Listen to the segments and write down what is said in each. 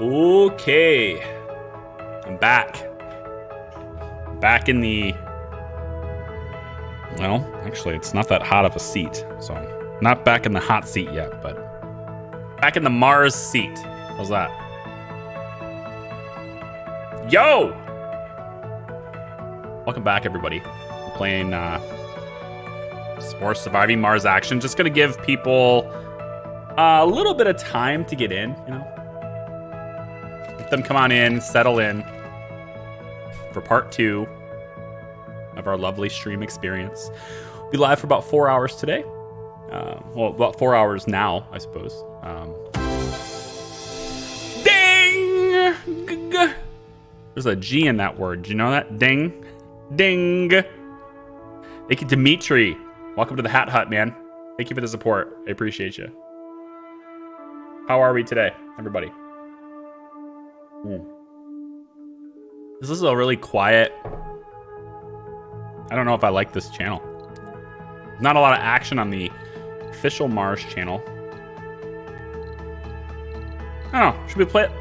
Okay, I'm back. Back in the... Well, actually, it's not that hot of a seat, so not back in the hot seat yet, but back in the Mars seat. How's that? Yo! Welcome back, everybody. We're playing some more Surviving Mars action. Just gonna give people a little bit of time to get in, you know? Let them come on in, settle in for part 2 of our lovely stream experience. We'll be live for about 4 hours today. Well, about 4 hours now, I suppose. Ding! There's a G in that word. Do you know that? Ding. Ding. Thank you, Dimitri. Welcome to the Hat Hut, man. Thank you for the support. I appreciate you. How are we today, everybody? This is a really quiet... I don't know if I like this channel. Not a lot of action on the official Mars channel. I don't know. Should we play it?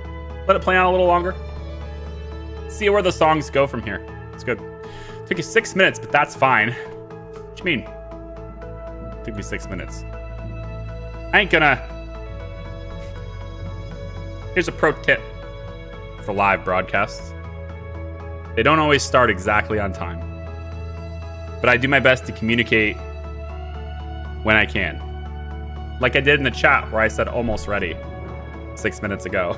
Let it play on a little longer? See where the songs go from here. It's good. Took you 6 minutes, but that's fine. What you mean? Took me 6 minutes. I ain't gonna... Here's a pro tip for live broadcasts. They don't always start exactly on time, but I do my best to communicate when I can. Like I did in the chat where I said almost ready 6 minutes ago.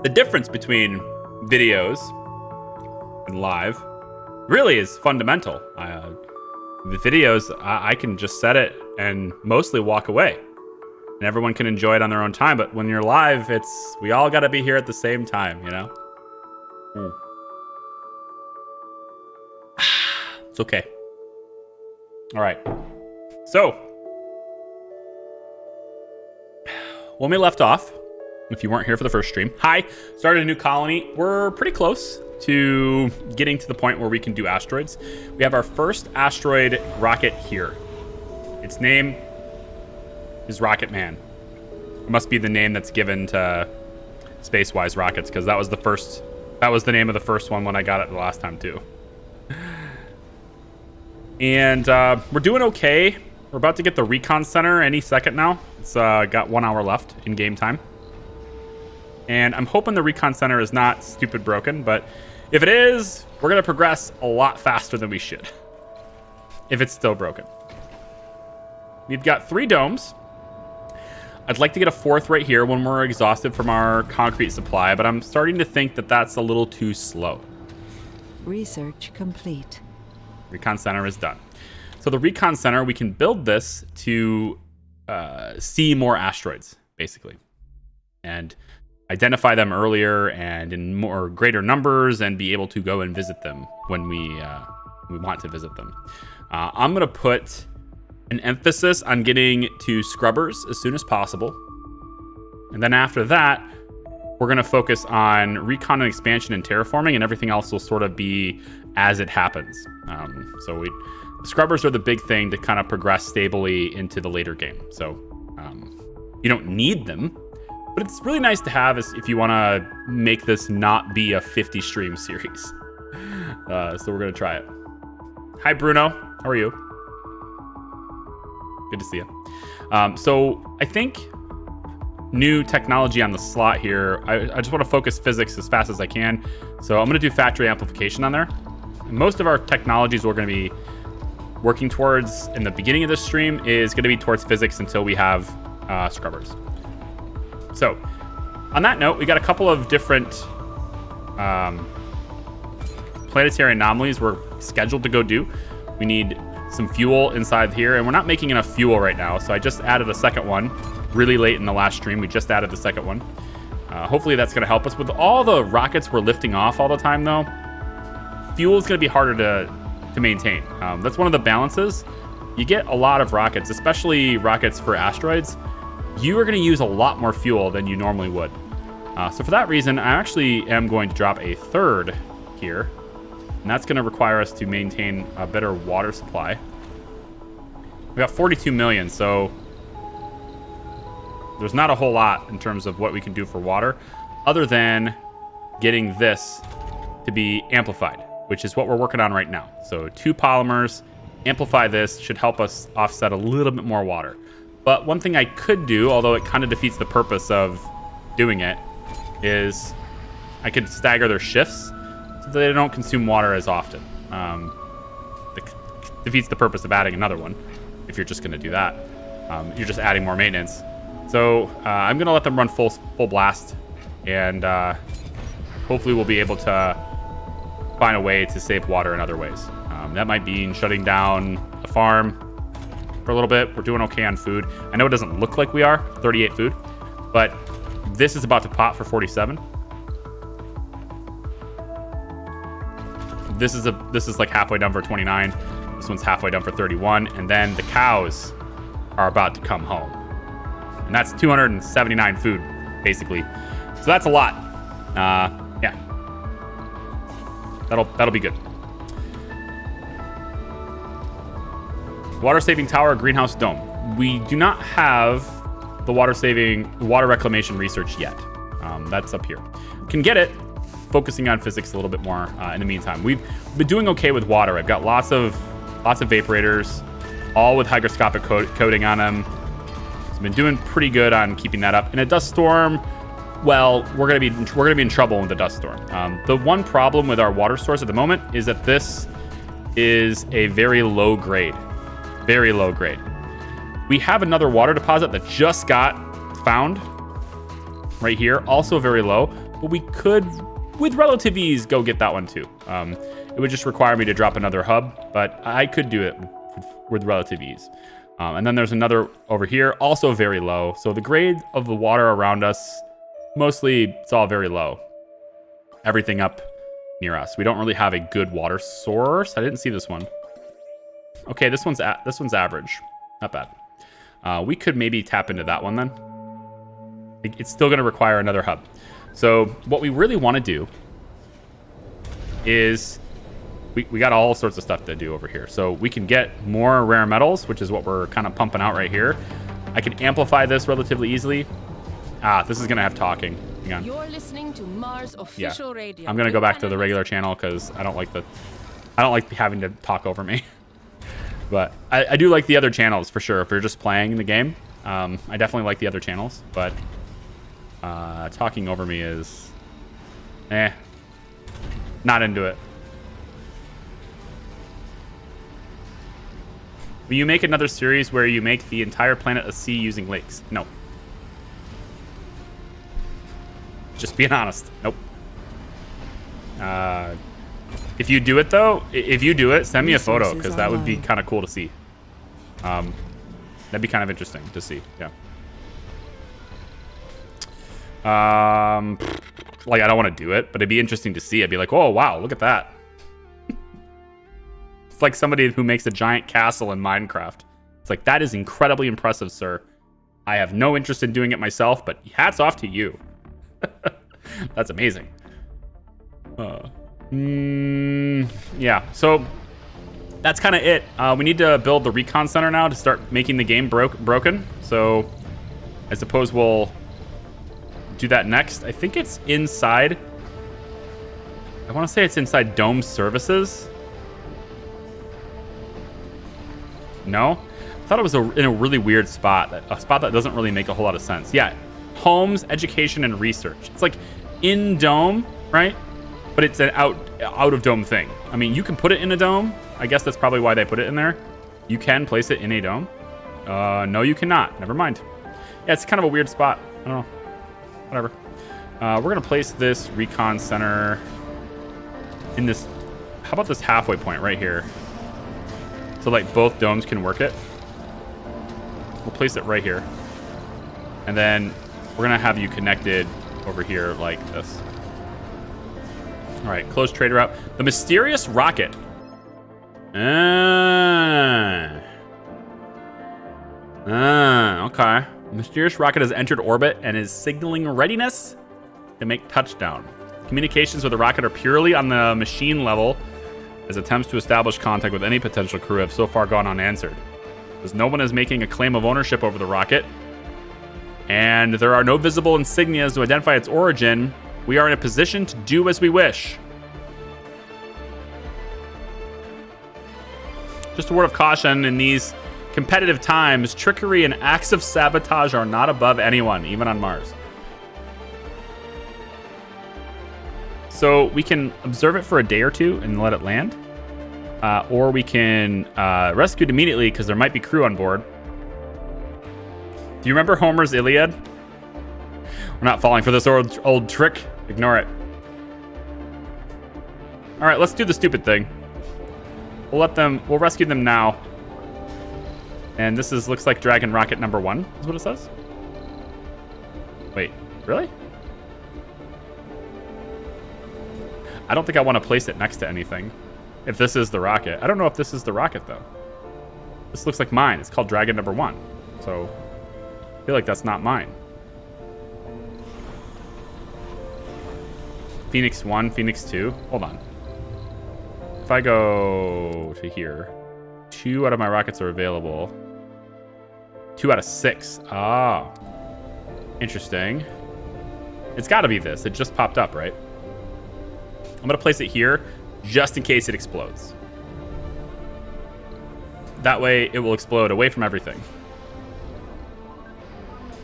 The difference between videos and live really is fundamental. The videos, I can just set it and mostly walk away. And everyone can enjoy it on their own time. But when you're live, we all got to be here at the same time, you know? It's okay. All right. So, when we left off, if you weren't here for the first stream, started a new colony. We're pretty close to getting to the point where we can do asteroids. We have our first asteroid rocket here. Its name is Rocket Man. It must be the name that's given to space-wise rockets, because that was the name of the first one when I got it the last time too. And we're doing okay. We're about to get the recon center any second now. It's got 1 hour left in game time. And I'm hoping the recon center is not stupid broken, but if it is, we're gonna progress a lot faster than we should. If it's still broken. We've got 3 domes. I'd like to get a 4th right here when we're exhausted from our concrete supply, but I'm starting to think that that's a little too slow. Research complete. Recon center is done. So the recon center, we can build this to see more asteroids, basically, and identify them earlier and in more greater numbers, and be able to go and visit them when we want to visit them. I'm gonna put an emphasis on getting to scrubbers as soon as possible, and then after that, we're gonna focus on recon and expansion and terraforming, and everything else will sort of be as it happens. So scrubbers are the big thing to kind of progress stably into the later game. So you don't need them, but it's really nice to have if you want to make this not be a 50 stream series. So we're gonna try it. Hi Bruno, how are you? Good to see you. So I think new technology on the slot here. I just want to focus physics as fast as I can. So I'm going to do factory amplification on there. And most of our technologies we're going to be working towards in the beginning of this stream is going to be towards physics until we have scrubbers. So on that note, we got a couple of different planetary anomalies we're scheduled to go do. We need some fuel inside here, and we're not making enough fuel right now, so I just added a second one really late in the last stream. We just added the second one. Hopefully that's going to help us with all the rockets we're lifting off all the time, though. Fuel is going to be harder to maintain. That's one of the balances. You get a lot of rockets, especially rockets for asteroids. You are going to use a lot more fuel than you normally would. So for that reason, I actually am going to drop a 3rd here. And that's going to require us to maintain a better water supply. We got 42 million, so there's not a whole lot in terms of what we can do for water, other than getting this to be amplified, which is what we're working on right now. So 2 polymers, amplify this, should help us offset a little bit more water. But one thing I could do, although it kind of defeats the purpose of doing it, is I could stagger their shifts so that they don't consume water as often. It defeats the purpose of adding another one if you're just going to do that. You're just adding more maintenance. So I'm going to let them run full blast, and hopefully we'll be able to find a way to save water in other ways. That might mean shutting down a farm for a little bit. We're doing okay on food. I know it doesn't look like we are, 38 food, but this is about to pop for 47. This is like halfway done for 29. This one's halfway done for 31, and then the cows are about to come home, and that's 279 food basically. So that's a lot. Yeah, that'll be good. Water saving tower, greenhouse dome. We do not have the water reclamation research yet. That's up here. Can get it, focusing on physics a little bit more in the meantime. We've been doing okay with water. I've got lots of vaporators, all with hygroscopic coating on them. So I've been doing pretty good on keeping that up. In a dust storm, well, we're gonna be in trouble with the dust storm. The one problem with our water source at the moment is that this is a very low grade. Very low grade. We have another water deposit that just got found right here, also very low, but we could, with relative ease, go get that one too. It would just require me to drop another hub, but I could do it with relative ease. And then there's another over here, also very low. So the grade of the water around us, mostly it's all very low. Everything up near us. We don't really have a good water source. I didn't see this one. Okay, this one's average. Not bad. We could maybe tap into that one then. It's still going to require another hub. So what we really want to do is we got all sorts of stuff to do over here. So we can get more rare metals, which is what we're kind of pumping out right here. I can amplify this relatively easily. This is going to have talking. Hang on. You're listening to Mars official radio. I'm going to go back to the regular channel because I don't like having to talk over me. But I do like the other channels for sure. If you're just playing the game, I definitely like the other channels. But talking over me is, not into it. Will you make another series where you make the entire planet a sea using lakes? No. Just being honest. Nope. If you do it though, send me a photo because that would be kind of cool to see. That'd be kind of interesting to see. Yeah. Like I don't want to do it, but it'd be interesting to see. I'd be like, oh wow, look at that. It's like somebody who makes a giant castle in Minecraft. It's like, that is incredibly impressive, sir. I have no interest in doing it myself, but hats off to you. That's amazing. Yeah, so that's kind of it. We need to build the recon center now to start making the game broken. So I suppose we'll do that next. I think it's inside. I want to say it's inside Dome Services. No? I thought it was in a really weird spot. A spot that doesn't really make a whole lot of sense. Yeah. Homes, education, and research. It's like in Dome, right? But it's an out of Dome thing. I mean, you can put it in a dome. I guess that's probably why they put it in there. You can place it in a dome. No, you cannot. Never mind. Yeah, it's kind of a weird spot. I don't know. Whatever. We're going to place this recon center in this. How about this halfway point right here? So like both domes can work it. We'll place it right here. And then we're going to have you connected over here like this. All right, close trade route. The mysterious rocket. Okay. Mysterious rocket has entered orbit and is signaling readiness to make touchdown. Communications with the rocket are purely on the machine level, as attempts to establish contact with any potential crew have so far gone unanswered. As no one is making a claim of ownership over the rocket, and there are no visible insignias to identify its origin, we are in a position to do as we wish. Just a word of caution, in these competitive times, trickery and acts of sabotage are not above anyone, even on Mars. So we can observe it for a day or two and let it land. Or we can rescue it immediately because there might be crew on board. Do you remember Homer's Iliad? We're not falling for this old trick. Ignore it. All right, let's do the stupid thing. We'll rescue them now. And this looks like Dragon Rocket number 1, is what it says. Wait, really? I don't think I want to place it next to anything. If this is the rocket. I don't know if this is the rocket, though. This looks like mine. It's called Dragon number 1. So, I feel like that's not mine. Phoenix 1, Phoenix 2. Hold on. If I go to here, 2 out of my rockets are available. 2 out of 6. Ah. Interesting. It's got to be this. It just popped up, right? I'm going to place it here just in case it explodes. That way it will explode away from everything.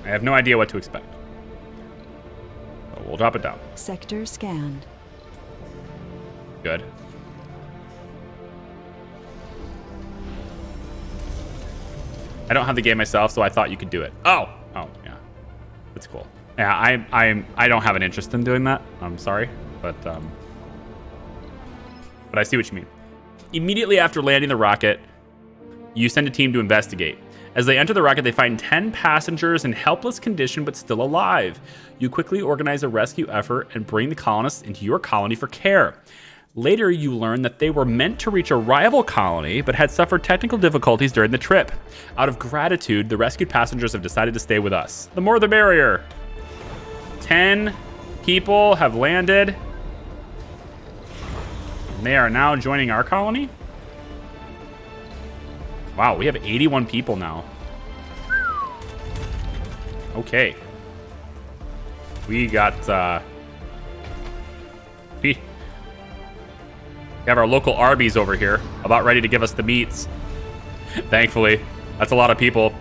I have no idea what to expect. So we'll drop it down. Sector scanned. Good. I don't have the game myself, so I thought you could do it. Oh, yeah, that's cool. Yeah, I don't have an interest in doing that. I'm sorry, but I see what you mean. Immediately after landing the rocket, you send a team to investigate. As they enter the rocket, they find 10 passengers in helpless condition but still alive. You quickly organize a rescue effort and bring the colonists into your colony for care. Later, you learn that they were meant to reach a rival colony, but had suffered technical difficulties during the trip. Out of gratitude, the rescued passengers have decided to stay with us. The more the merrier. 10 people have landed. They are now joining our colony. Wow, we have 81 people now. Okay. We got, we have our local Arby's over here, about ready to give us the meats. Thankfully, that's a lot of people.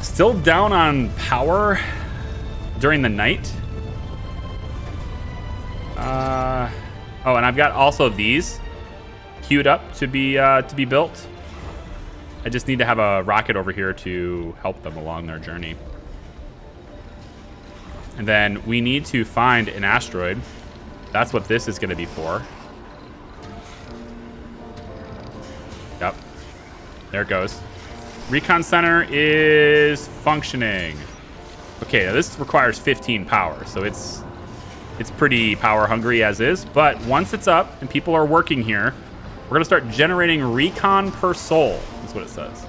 Still down on power during the night. Oh, and I've got also these queued up to be built. I just need to have a rocket over here to help them along their journey. And then we need to find an asteroid. That's what this is going to be for. Yep. There it goes. Recon center is functioning. Okay, now this requires 15 power, so it's pretty power hungry as is. But once it's up and people are working here, we're going to start generating recon per soul. That's what it says.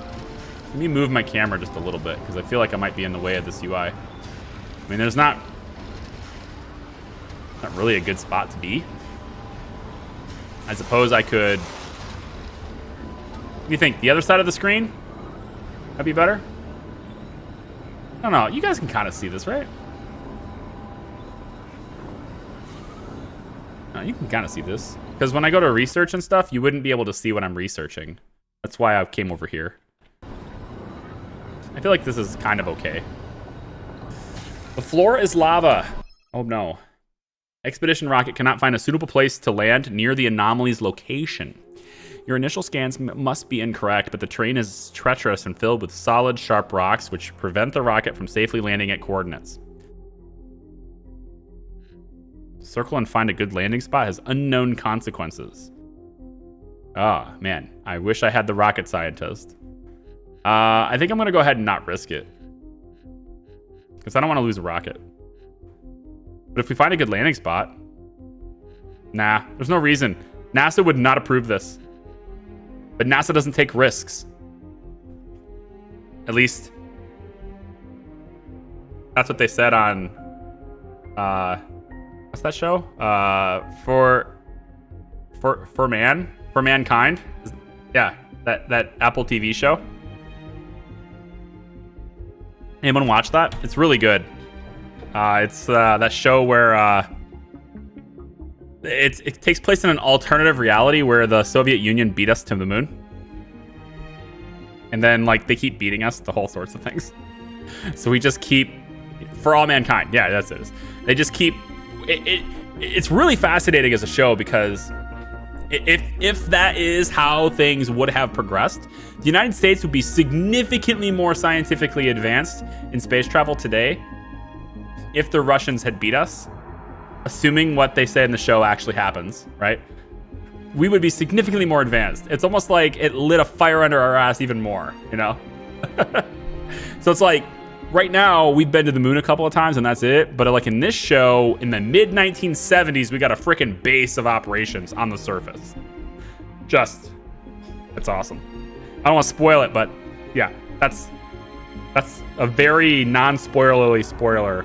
Let me move my camera just a little bit because I feel like I might be in the way of this UI. I mean, there's not really a good spot to be. I suppose I could... What do you think? The other side of the screen? That'd be better? I don't know. You guys can kind of see this, right? No, you can kind of see this. Because when I go to research and stuff, you wouldn't be able to see what I'm researching. That's why I came over here. I feel like this is kind of okay. The floor is lava. Oh no. Expedition rocket cannot find a suitable place to land near the anomaly's location. Your initial scans must be incorrect, but the terrain is treacherous and filled with solid, sharp rocks, which prevent the rocket from safely landing at coordinates. Circle and find a good landing spot has unknown consequences. Ah, man. I wish I had the rocket scientist. I think I'm going to go ahead and not risk it. Because I don't want to lose a rocket. But if we find a good landing spot... Nah, there's no reason. NASA would not approve this. But NASA doesn't take risks. At least... that's what they said on... what's that show? For Mankind? Yeah, that Apple TV show. Anyone watch that? It's really good. It's that show where it takes place in an alternative reality where the Soviet Union beat us to the moon. And then, like, they keep beating us to all sorts of things. So we just keep... For all mankind. Yeah, that's it. They just keep... It's really fascinating as a show because if that is how things would have progressed, the United States would be significantly more scientifically advanced in space travel today if the Russians had beat us, assuming what they say in the show actually happens, right? We would be significantly more advanced. It's almost like it lit a fire under our ass even more, you know? So it's like, right now, we've been to the moon a couple of times and that's it. But like in this show, in the mid 1970s, we got a freaking base of operations on the surface. It's awesome. I don't want to spoil it, but yeah, that's a very non-spoilerly spoiler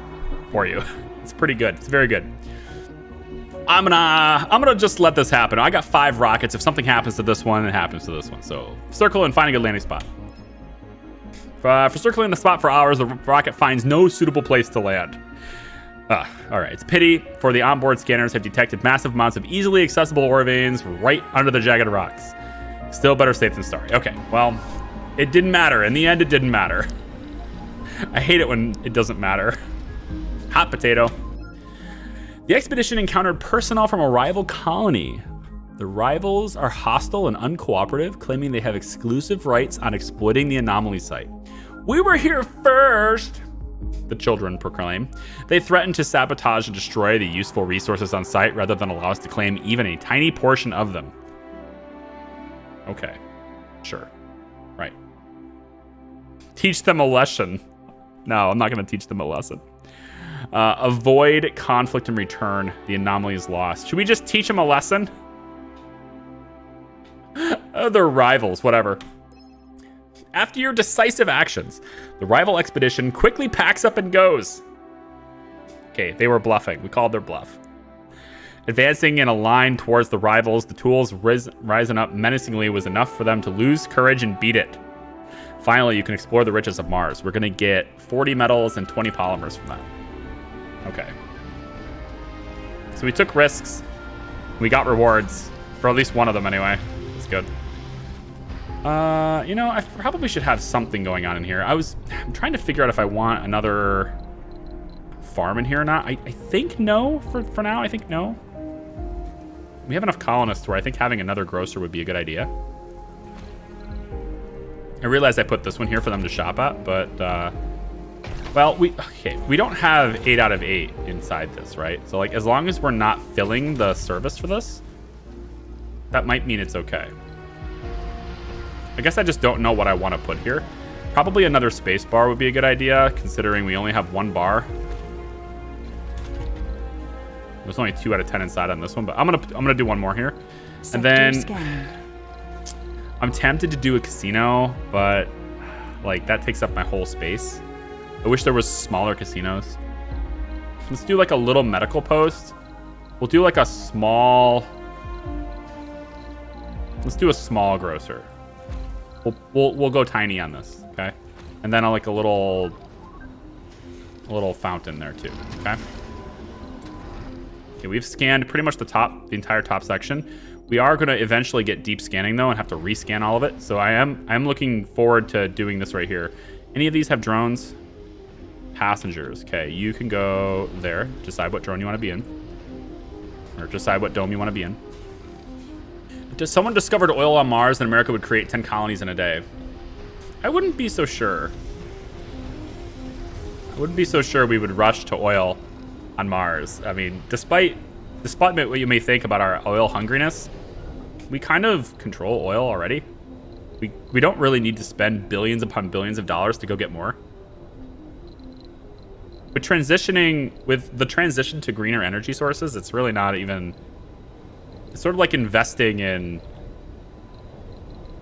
for you. It's pretty good. It's very good. I'm gonna just let this happen. I got 5 rockets. If something happens to this one, it happens to this one. So circle and find a good landing spot. For circling the spot for hours, the rocket finds no suitable place to land. All right, it's a pity, for the onboard scanners have detected massive amounts of easily accessible ore veins right under the jagged rocks. Still better safe than sorry. Okay, well, it didn't matter. In the end, it didn't matter. I hate it when it doesn't matter. Hot potato. The expedition encountered personnel from a rival colony. The rivals are hostile and uncooperative, claiming they have exclusive rights on exploiting the anomaly site. We were here first, the children proclaim. They threaten to sabotage and destroy the useful resources on site rather than allow us to claim even a tiny portion of them. Okay, sure, right. Teach them a lesson. No, I'm not going to teach them a lesson. Avoid conflict and return. The anomaly is lost. Should we just teach them a lesson? They're rivals, whatever. After your decisive actions, the rival expedition quickly packs up and goes. Okay, they were bluffing. We called their bluff. Advancing in a line towards the rivals, the tools rising up menacingly was enough for them to lose courage and beat it. Finally, you can explore the riches of Mars. We're going to get 40 metals and 20 polymers from that. Okay. So we took risks. We got rewards. For at least one of them, anyway. That's good. You know, I probably should have something going on in here. I'm trying to figure out if I want another farm in here or not. I think no. For now, I think no. We have enough colonists where I think having another grocer would be a good idea. I realized I put this one here for them to shop at, but well, we don't have 8 out of 8 inside this, right? So like, as long as we're not filling the service for this, that might mean it's okay. I guess I just don't know what I want to put here. Probably another space bar would be a good idea, considering we only have 1 bar. There's only 2 out of 10 inside on this one, but I'm gonna do one more here, and then I'm tempted to do a casino, but like that takes up my whole space. I wish there was smaller casinos. Let's do like a little medical post. We'll do like a small. Let's do a small grocer. We'll go tiny on this, okay? And then like a little fountain there too, okay? Okay, we've scanned pretty much the entire top section. We are going to eventually get deep scanning though and have to rescan all of it. So I'm looking forward to doing this right here. Any of these have drones? Passengers. Okay, you can go there. Decide what drone you want to be in, or decide what dome you want to be in. If someone discovered oil on Mars, then America would create 10 colonies in a day. I wouldn't be so sure. I wouldn't be so sure we would rush to oil on Mars. I mean, despite what you may think about our oil hungriness, we kind of control oil already. We don't really need to spend billions upon billions of dollars to go get more. With the transition to greener energy sources, it's really not even. It's sort of like investing in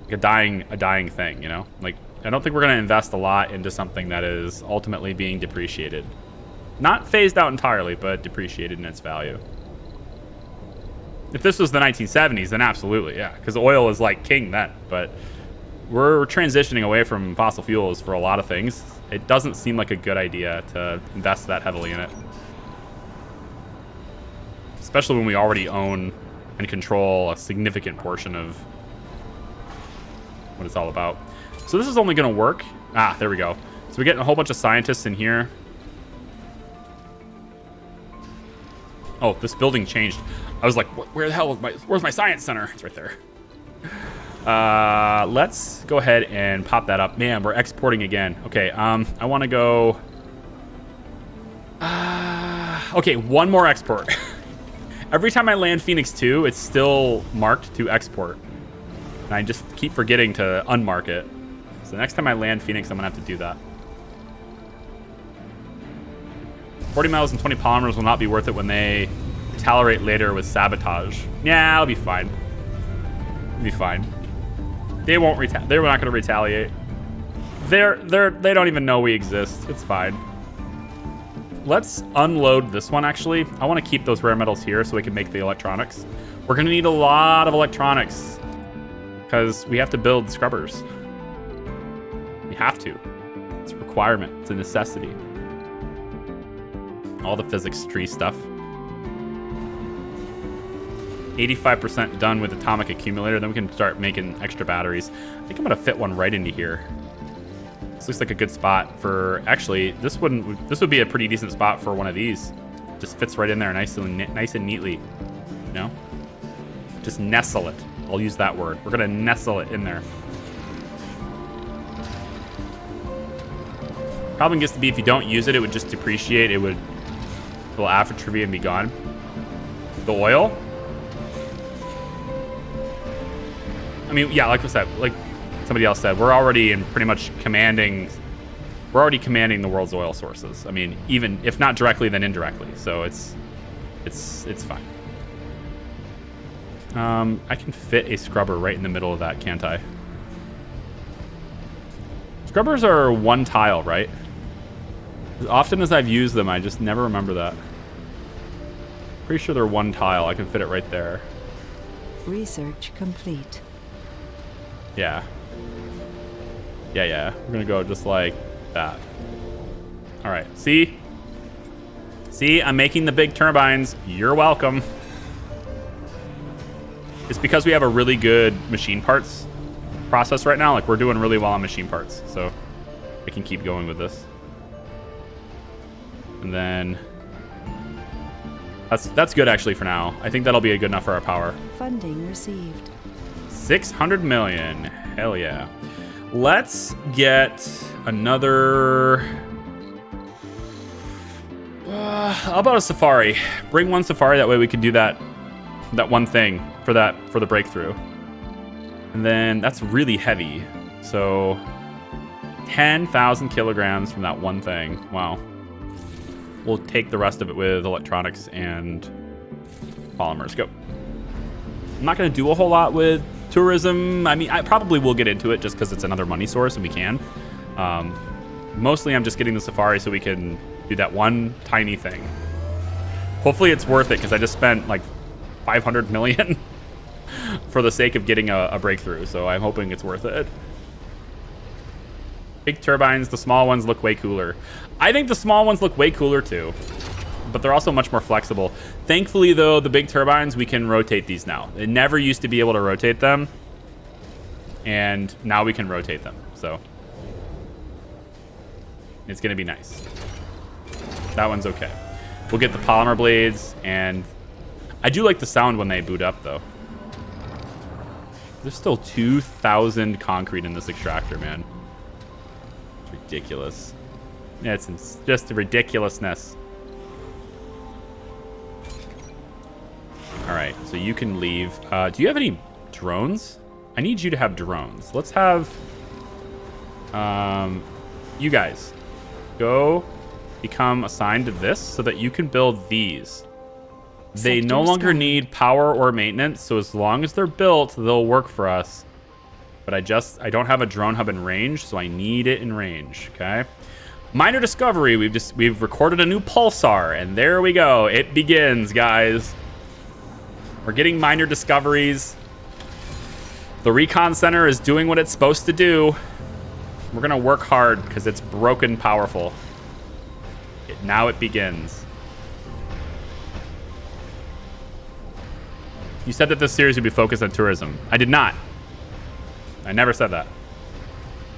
a dying thing, you know? Like, I don't think we're going to invest a lot into something that is ultimately being depreciated. Not phased out entirely, but depreciated in its value. If this was the 1970s, then absolutely, yeah, because oil is like king then. But we're transitioning away from fossil fuels for a lot of things, it doesn't seem like a good idea to invest that heavily in it. Especially when we already own and control a significant portion of what it's all about. So this is only going to work. Ah, there we go. So we're getting a whole bunch of scientists in here. Oh, this building changed. I was like, where the hell is where's my science center? It's right there. Let's go ahead and pop that up. Man, we're exporting again. Okay, I want to go... okay, one more export. Every time I land Phoenix 2, it's still marked to export. And I just keep forgetting to unmark it. So next time I land Phoenix, I'm going to have to do that. 40 metals and 20 polymers will not be worth it when they retaliate later with sabotage. Yeah, I'll be fine. It'll be fine. They won't they're not going to retaliate. They don't even know we exist. It's fine. Let's unload this one, actually. I want to keep those rare metals here so we can make the electronics. We're going to need a lot of electronics because we have to build scrubbers. We have to. It's a requirement. It's a necessity. All the physics tree stuff. 85% done with atomic accumulator. Then we can start making extra batteries. I think I'm going to fit one right into here. This looks like a good spot for... Actually, this would be a pretty decent spot for one of these. Just fits right in there nice and neatly. You know? Just nestle it. I'll use that word. We're going to nestle it in there. Problem gets to be if you don't use it, it would just depreciate. It will atrophy and be gone. The oil? I mean, yeah, like I said, like somebody else said, we're already commanding the world's oil sources. I mean, even if not directly, then indirectly. So it's fine. I can fit a scrubber right in the middle of that, can't I? Scrubbers are one tile, right? As often as I've used them, I just never remember that. Pretty sure they're one tile. I can fit it right there. Research complete. Yeah. Yeah. We're gonna go just like that. All right. See, I'm making the big turbines. You're welcome. It's because we have a really good machine parts process right now. Like, we're doing really well on machine parts, so I can keep going with this. And then that's good actually for now. I think that'll be good enough for our power. Funding received. 600 million. Hell yeah. Let's get another... how about a safari? Bring one safari, that way we can do that one thing for the breakthrough. And then that's really heavy. So 10,000 kilograms from that one thing. Wow. We'll take the rest of it with electronics and polymers. Go. I'm not going to do a whole lot with tourism. I mean, I probably will get into it just because it's another money source and we can. Mostly I'm just getting the safari so we can do that one tiny thing. Hopefully it's worth it because I just spent like 500 million for the sake of getting a breakthrough. So I'm hoping it's worth it. Big turbines, the small ones look way cooler. I think the small ones look way cooler too, but they're also much more flexible. Thankfully though, the big turbines, we can rotate these now. It never used to be able to rotate them, and now we can rotate them. So it's gonna be nice. That one's okay. We'll get the polymer blades, and I do like the sound when they boot up though. There's still 2,000 concrete in this extractor, man. It's ridiculous. Yeah, it's just a ridiculousness. All right, so you can leave. Do you have any drones? I need you to have drones. Let's have you guys go become assigned to this so that you can build these. They no longer need power or maintenance, so as long as they're built, they'll work for us. But I don't have a drone hub in range, so I need it in range, okay? Minor discovery, we've recorded a new pulsar, and there we go. It begins, guys. We're getting minor discoveries. The recon center is doing what it's supposed to do. We're going to work hard because it's broken powerful. Now it begins. You said that this series would be focused on tourism. I did not. I never said that.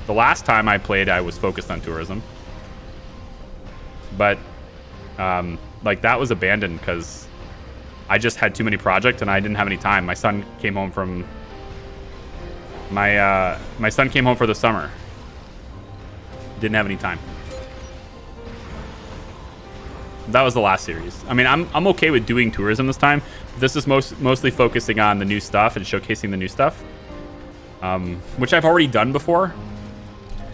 The last time I played, I was focused on tourism. But, like, that was abandoned because I just had too many projects and I didn't have any time. My son came home from... My son came home for the summer. Didn't have any time. That was the last series. I mean, I'm okay with doing tourism this time. This is mostly focusing on the new stuff and showcasing the new stuff, which I've already done before.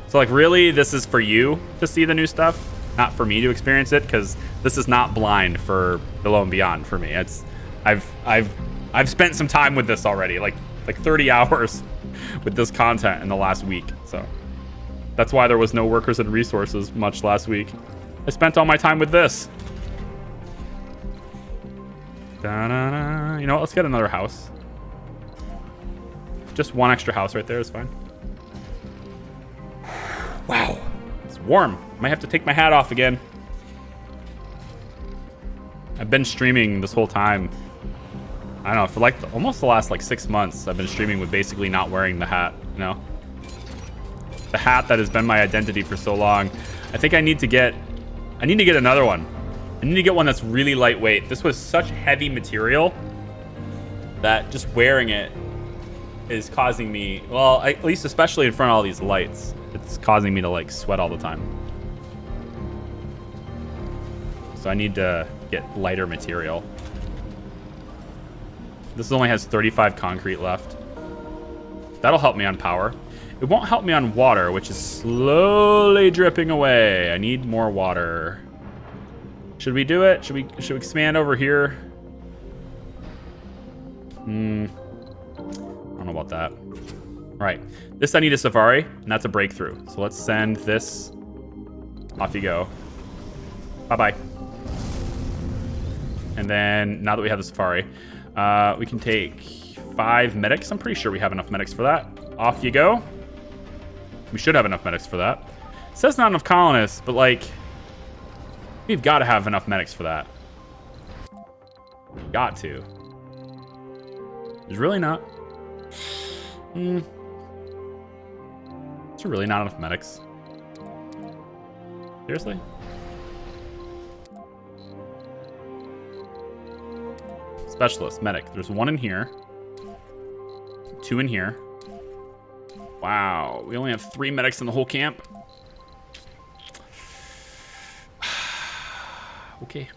So, like, really, this is for you to see the new stuff, not for me to experience it, because this is not blind for Below and Beyond for me. It's I've spent some time with this already, like 30 hours with this content in the last week. So that's why there was no workers and resources much last week. I spent all my time with this. Da-da-da. You know what? Let's get another house. Just one extra house right there is fine. Wow. It's warm. Might have to take my hat off again. I've been streaming this whole time. I don't know, for like almost the last like 6 months, I've been streaming with basically not wearing the hat, you know? The hat that has been my identity for so long. I think I need to get another one. I need to get one that's really lightweight. This was such heavy material that just wearing it is causing me, well, at least especially in front of all these lights, it's causing me to like sweat all the time. So I need to get lighter material. This only has 35 concrete left. That'll help me on power. It won't help me on water, which is slowly dripping away. I need more water. Should we do it? Should we expand over here? I don't know about that. All right. This I need a safari, and that's a breakthrough. So let's send this. Off you go. Bye-bye. And then now that we have the safari, we can take 5 medics. I'm pretty sure we have enough medics for that. Off you go. We should have enough medics for that. It says not enough colonists, but like, we've got to have enough medics for that. Got to. There's really not. There's really not enough medics. Seriously? Specialist, medic. There's 1 in here. 2 in here. Wow. We only have 3 medics in the whole camp. Okay.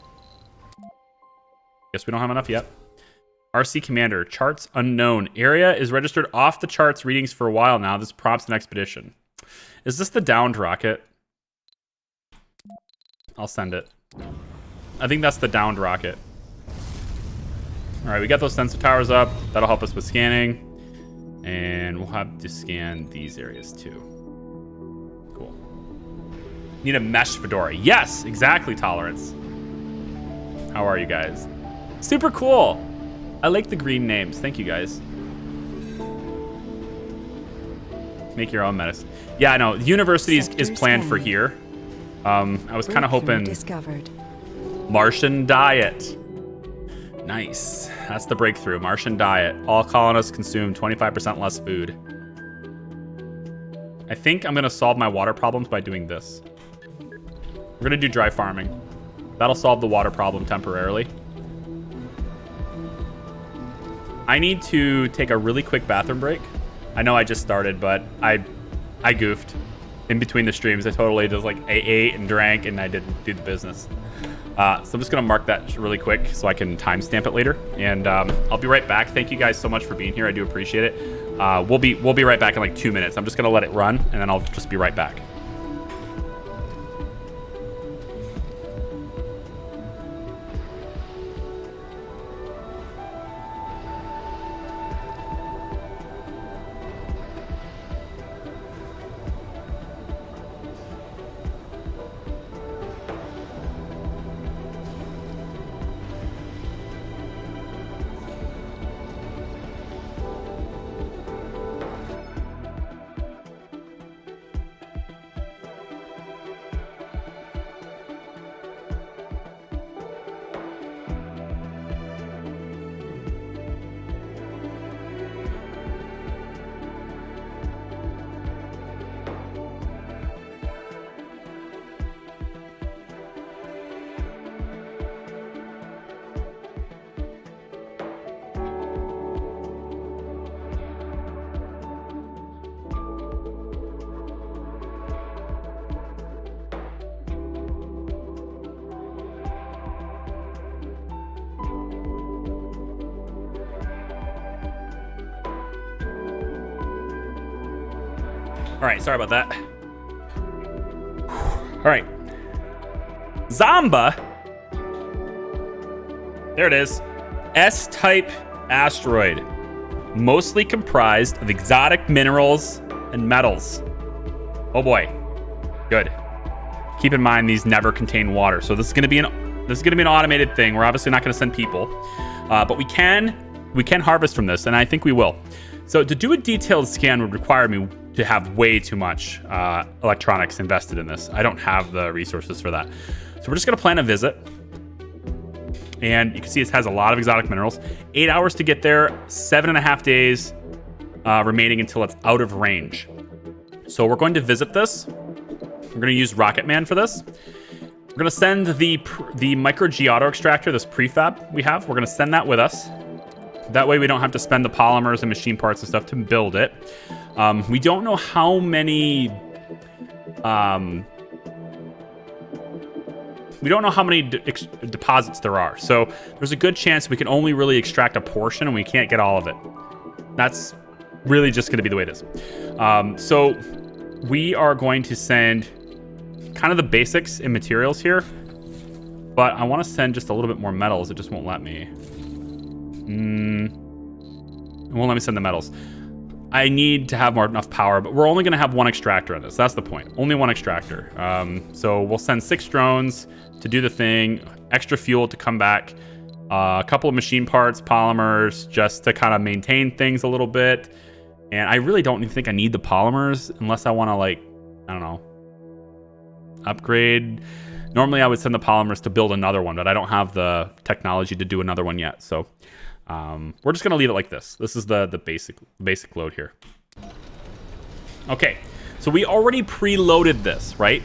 Guess we don't have enough yet. RC Commander. Charts unknown. Area is registered off the charts readings for a while now. This prompts an expedition. Is this the downed rocket? I'll send it. I think that's the downed rocket. All right, we got those sensor towers up. That'll help us with scanning. And we'll have to scan these areas too. Cool. Need a mesh fedora. Yes, exactly, Tolerance. How are you guys? Super cool. I like the green names. Thank you, guys. Make your own medicine. Yeah, I know. The university is planned for here. I was kind of hoping... Discovered. Martian diet. Nice. That's the breakthrough. Martian diet. All colonists consume 25% less food. I think I'm going to solve my water problems by doing this. We're going to do dry farming. That'll solve the water problem temporarily. I need to take a really quick bathroom break. I know I just started, but I goofed. In between the streams, I totally just like I ate and drank and I didn't do the business. So I'm just gonna mark that really quick so I can timestamp it later. And I'll be right back. Thank you guys so much for being here. I do appreciate it. We'll be right back in like 2 minutes. I'm just gonna let it run and then I'll just be right back. right, sorry about that. All right. Zamba. There it is. S-type asteroid. Mostly comprised of exotic minerals and metals. Oh boy. Good. Keep in mind these never contain water. So this is gonna be an automated thing. We're obviously not gonna send people. But we can harvest from this, and I think we will. So to do a detailed scan would require me to have way too much electronics invested in this. I don't have the resources for that. So we're just gonna plan a visit. And you can see it has a lot of exotic minerals. 8 hours to get there, 7.5 days remaining until it's out of range. So we're going to visit this. We're gonna use Rocket Man for this. We're gonna send the micro G-Auto extractor, this prefab we have. We're gonna send that with us. That way we don't have to spend the polymers and machine parts and stuff to build it. We don't know how many deposits there are. So there's a good chance we can only really extract a portion and we can't get all of it. That's really just going to be the way it is. So we are going to send kind of the basics in materials here, but I want to send just a little bit more metals. It just won't let me. It won't let me send the metals. I need to have enough power, but we're only going to have one extractor on this. That's the point. Only one extractor. So we'll send 6 drones to do the thing, extra fuel to come back, a couple of machine parts, polymers, just to kind of maintain things a little bit. And I really don't even think I need the polymers unless I want to, like, I don't know, upgrade. Normally I would send the polymers to build another one, but I don't have the technology to do another one yet. So we're just going to leave it like this. This is the basic load here. Okay, so we already preloaded this, right?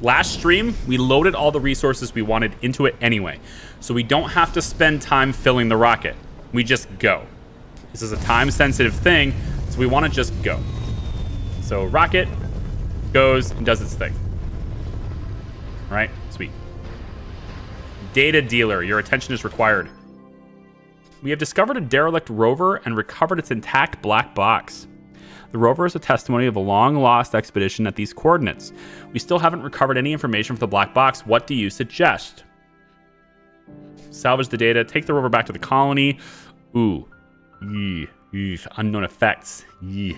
Last stream, we loaded all the resources we wanted into it anyway. So we don't have to spend time filling the rocket. We just go. This is a time-sensitive thing, so we want to just go. So rocket goes and does its thing. All right, sweet. Data dealer, your attention is required. We have discovered a derelict rover and recovered its intact black box. The rover is a testimony of a long-lost expedition at these coordinates. We still haven't recovered any information from the black box. What do you suggest? Salvage the data, take the rover back to the colony. Ooh. Unknown effects. We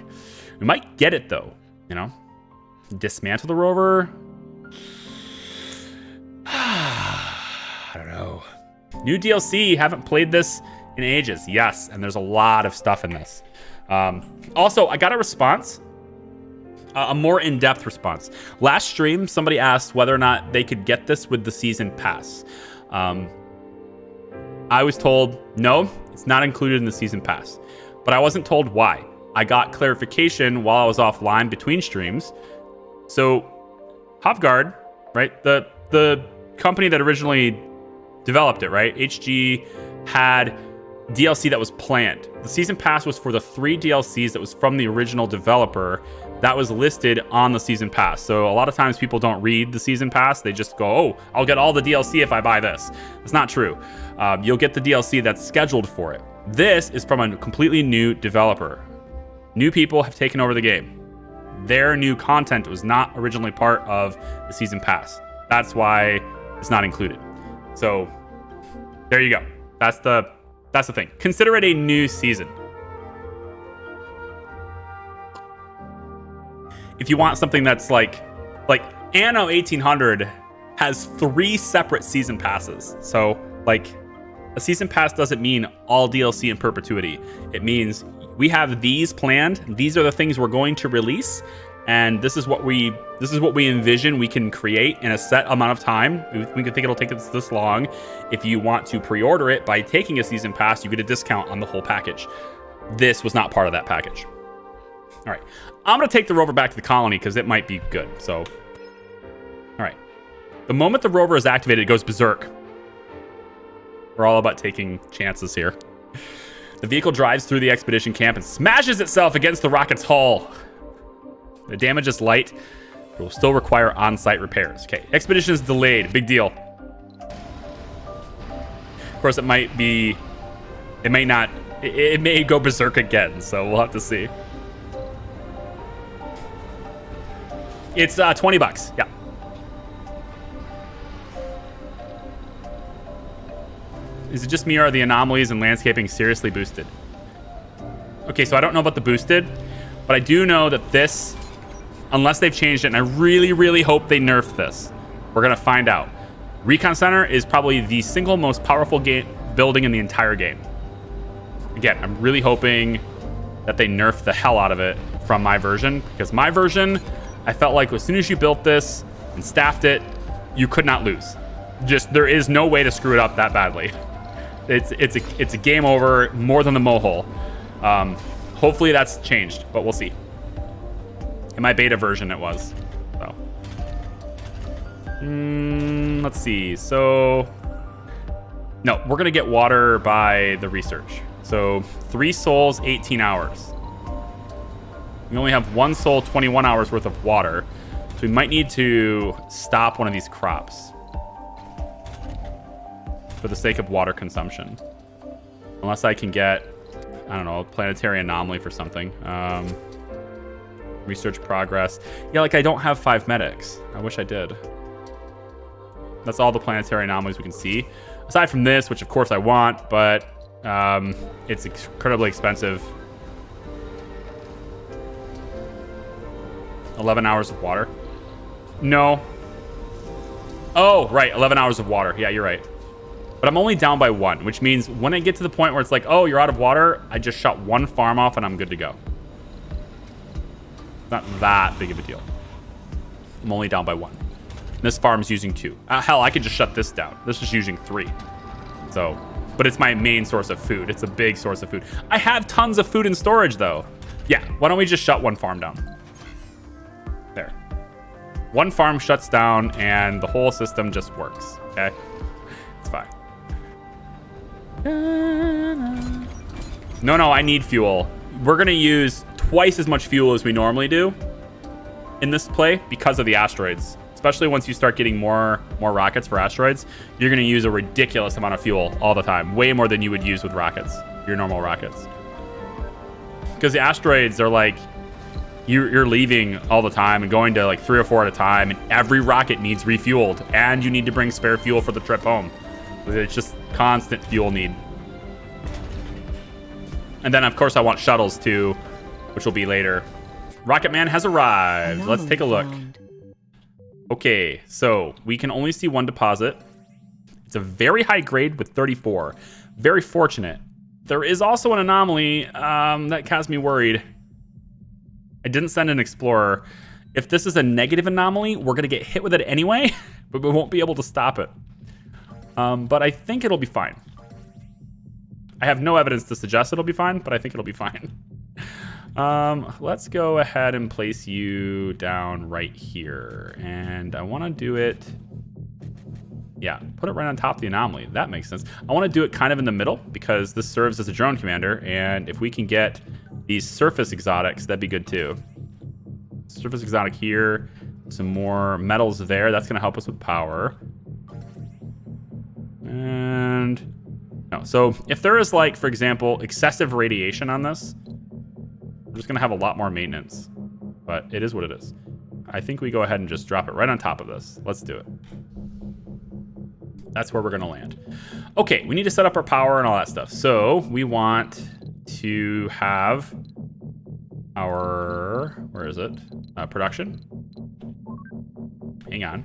might get it, though, you know? Dismantle the rover? I don't know. New DLC, haven't played this in ages. Yes, and there's a lot of stuff in this. Also, I got a response, a more in-depth response. Last stream, somebody asked whether or not they could get this with the season pass. I was told, no, it's not included in the season pass. But I wasn't told why. I got clarification while I was offline between streams. So, Hovguard, right, the company that originally developed it, right, HG had DLC that was planned. The season pass was for the 3 DLCs that was from the original developer that was listed on the season pass. So a lot of times people don't read the season pass. They just go, oh, I'll get all the DLC if I buy this. It's not true. You'll get the DLC that's scheduled for it. This is from a completely new developer. New people have taken over the game. Their new content was not originally part of the season pass. That's why it's not included. So there you go. That's the thing. Consider it a new season. If you want something that's like Anno 1800 has 3 separate season passes. So like a season pass doesn't mean all DLC in perpetuity. It means we have these planned. These are the things we're going to release. And this is what we envision we can create in a set amount of time. We can think it'll take us this long. If you want to pre-order it by taking a season pass, you get a discount on the whole package. This was not part of that package. All right, I'm gonna take the rover back to the colony because it might be good. So, all right, the moment the rover is activated, it goes berserk. We're all about taking chances here. The vehicle drives through the expedition camp and smashes itself against the rocket's hull. The damage is light, but will still require on-site repairs. Okay, expedition is delayed. Big deal. Of course, it may go berserk again, so we'll have to see. It's 20 bucks. Yeah. Is it just me or are the anomalies and landscaping seriously boosted? Okay, so I don't know about the boosted, but I do know that this, unless they've changed it, and I really, really hope they nerf this, we're going to find out. Recon Center is probably the single most powerful building in the entire game. Again, I'm really hoping that they nerf the hell out of it from my version, because my version, I felt like as soon as you built this and staffed it, you could not lose. Just, there is no way to screw it up that badly. It's a game over more than the mohole. Hopefully that's changed, but we'll see. In my beta version, it was. So, let's see. So, no, we're gonna get water by the research. So 3 souls, 18 hours. We only have 1 soul, 21 hours worth of water. So we might need to stop one of these crops for the sake of water consumption. Unless I can get, I don't know, a planetary anomaly for something. Research progress. Yeah, like I don't have 5 medics. I wish I did. That's all the planetary anomalies we can see. Aside from this, which of course I want, but it's incredibly expensive. 11 hours of water. No. Oh, right. 11 hours of water. Yeah, you're right. But I'm only down by 1, which means when I get to the point where it's like, oh, you're out of water, I just shut 1 farm off and I'm good to go. It's not that big of a deal. I'm only down by 1. This farm's using 2. Hell, I could just shut this down. This is using 3. So, but it's my main source of food. It's a big source of food. I have tons of food in storage, though. Yeah, why don't we just shut 1 farm down? There. 1 farm shuts down, and the whole system just works, okay? It's fine. No, I need fuel. We're going to use twice as much fuel as we normally do in this play because of the asteroids. Especially once you start getting more rockets for asteroids, you're going to use a ridiculous amount of fuel all the time. Way more than you would use with rockets, your normal rockets. Because the asteroids are like, you're leaving all the time and going to like 3 or 4 at a time, and every rocket needs refueled, and you need to bring spare fuel for the trip home. It's just constant fuel need. And then, of course, I want shuttles too, which will be later. Rocket Man has arrived. Let's take a look. Okay, so we can only see 1 deposit. It's a very high grade with 34. Very fortunate. There is also an anomaly that has me worried. I didn't send an explorer. If this is a negative anomaly, we're going to get hit with it anyway, but we won't be able to stop it. But I think it'll be fine. I have no evidence to suggest it'll be fine, but I think it'll be fine. Let's go ahead and place you down right here. And I want to do it... Yeah, put it right on top of the anomaly. That makes sense. I want to do it kind of in the middle because this serves as a drone commander. And if we can get these surface exotics, that'd be good too. Surface exotic here. Some more metals there. That's going to help us with power. And... no, so if there is like, for example, excessive radiation on this, we're just going to have a lot more maintenance, but it is what it is. I think we go ahead and just drop it right on top of this. Let's do it. That's where we're going to land. Okay, we need to set up our power and all that stuff. So we want to have our, where is it? Production. Hang on.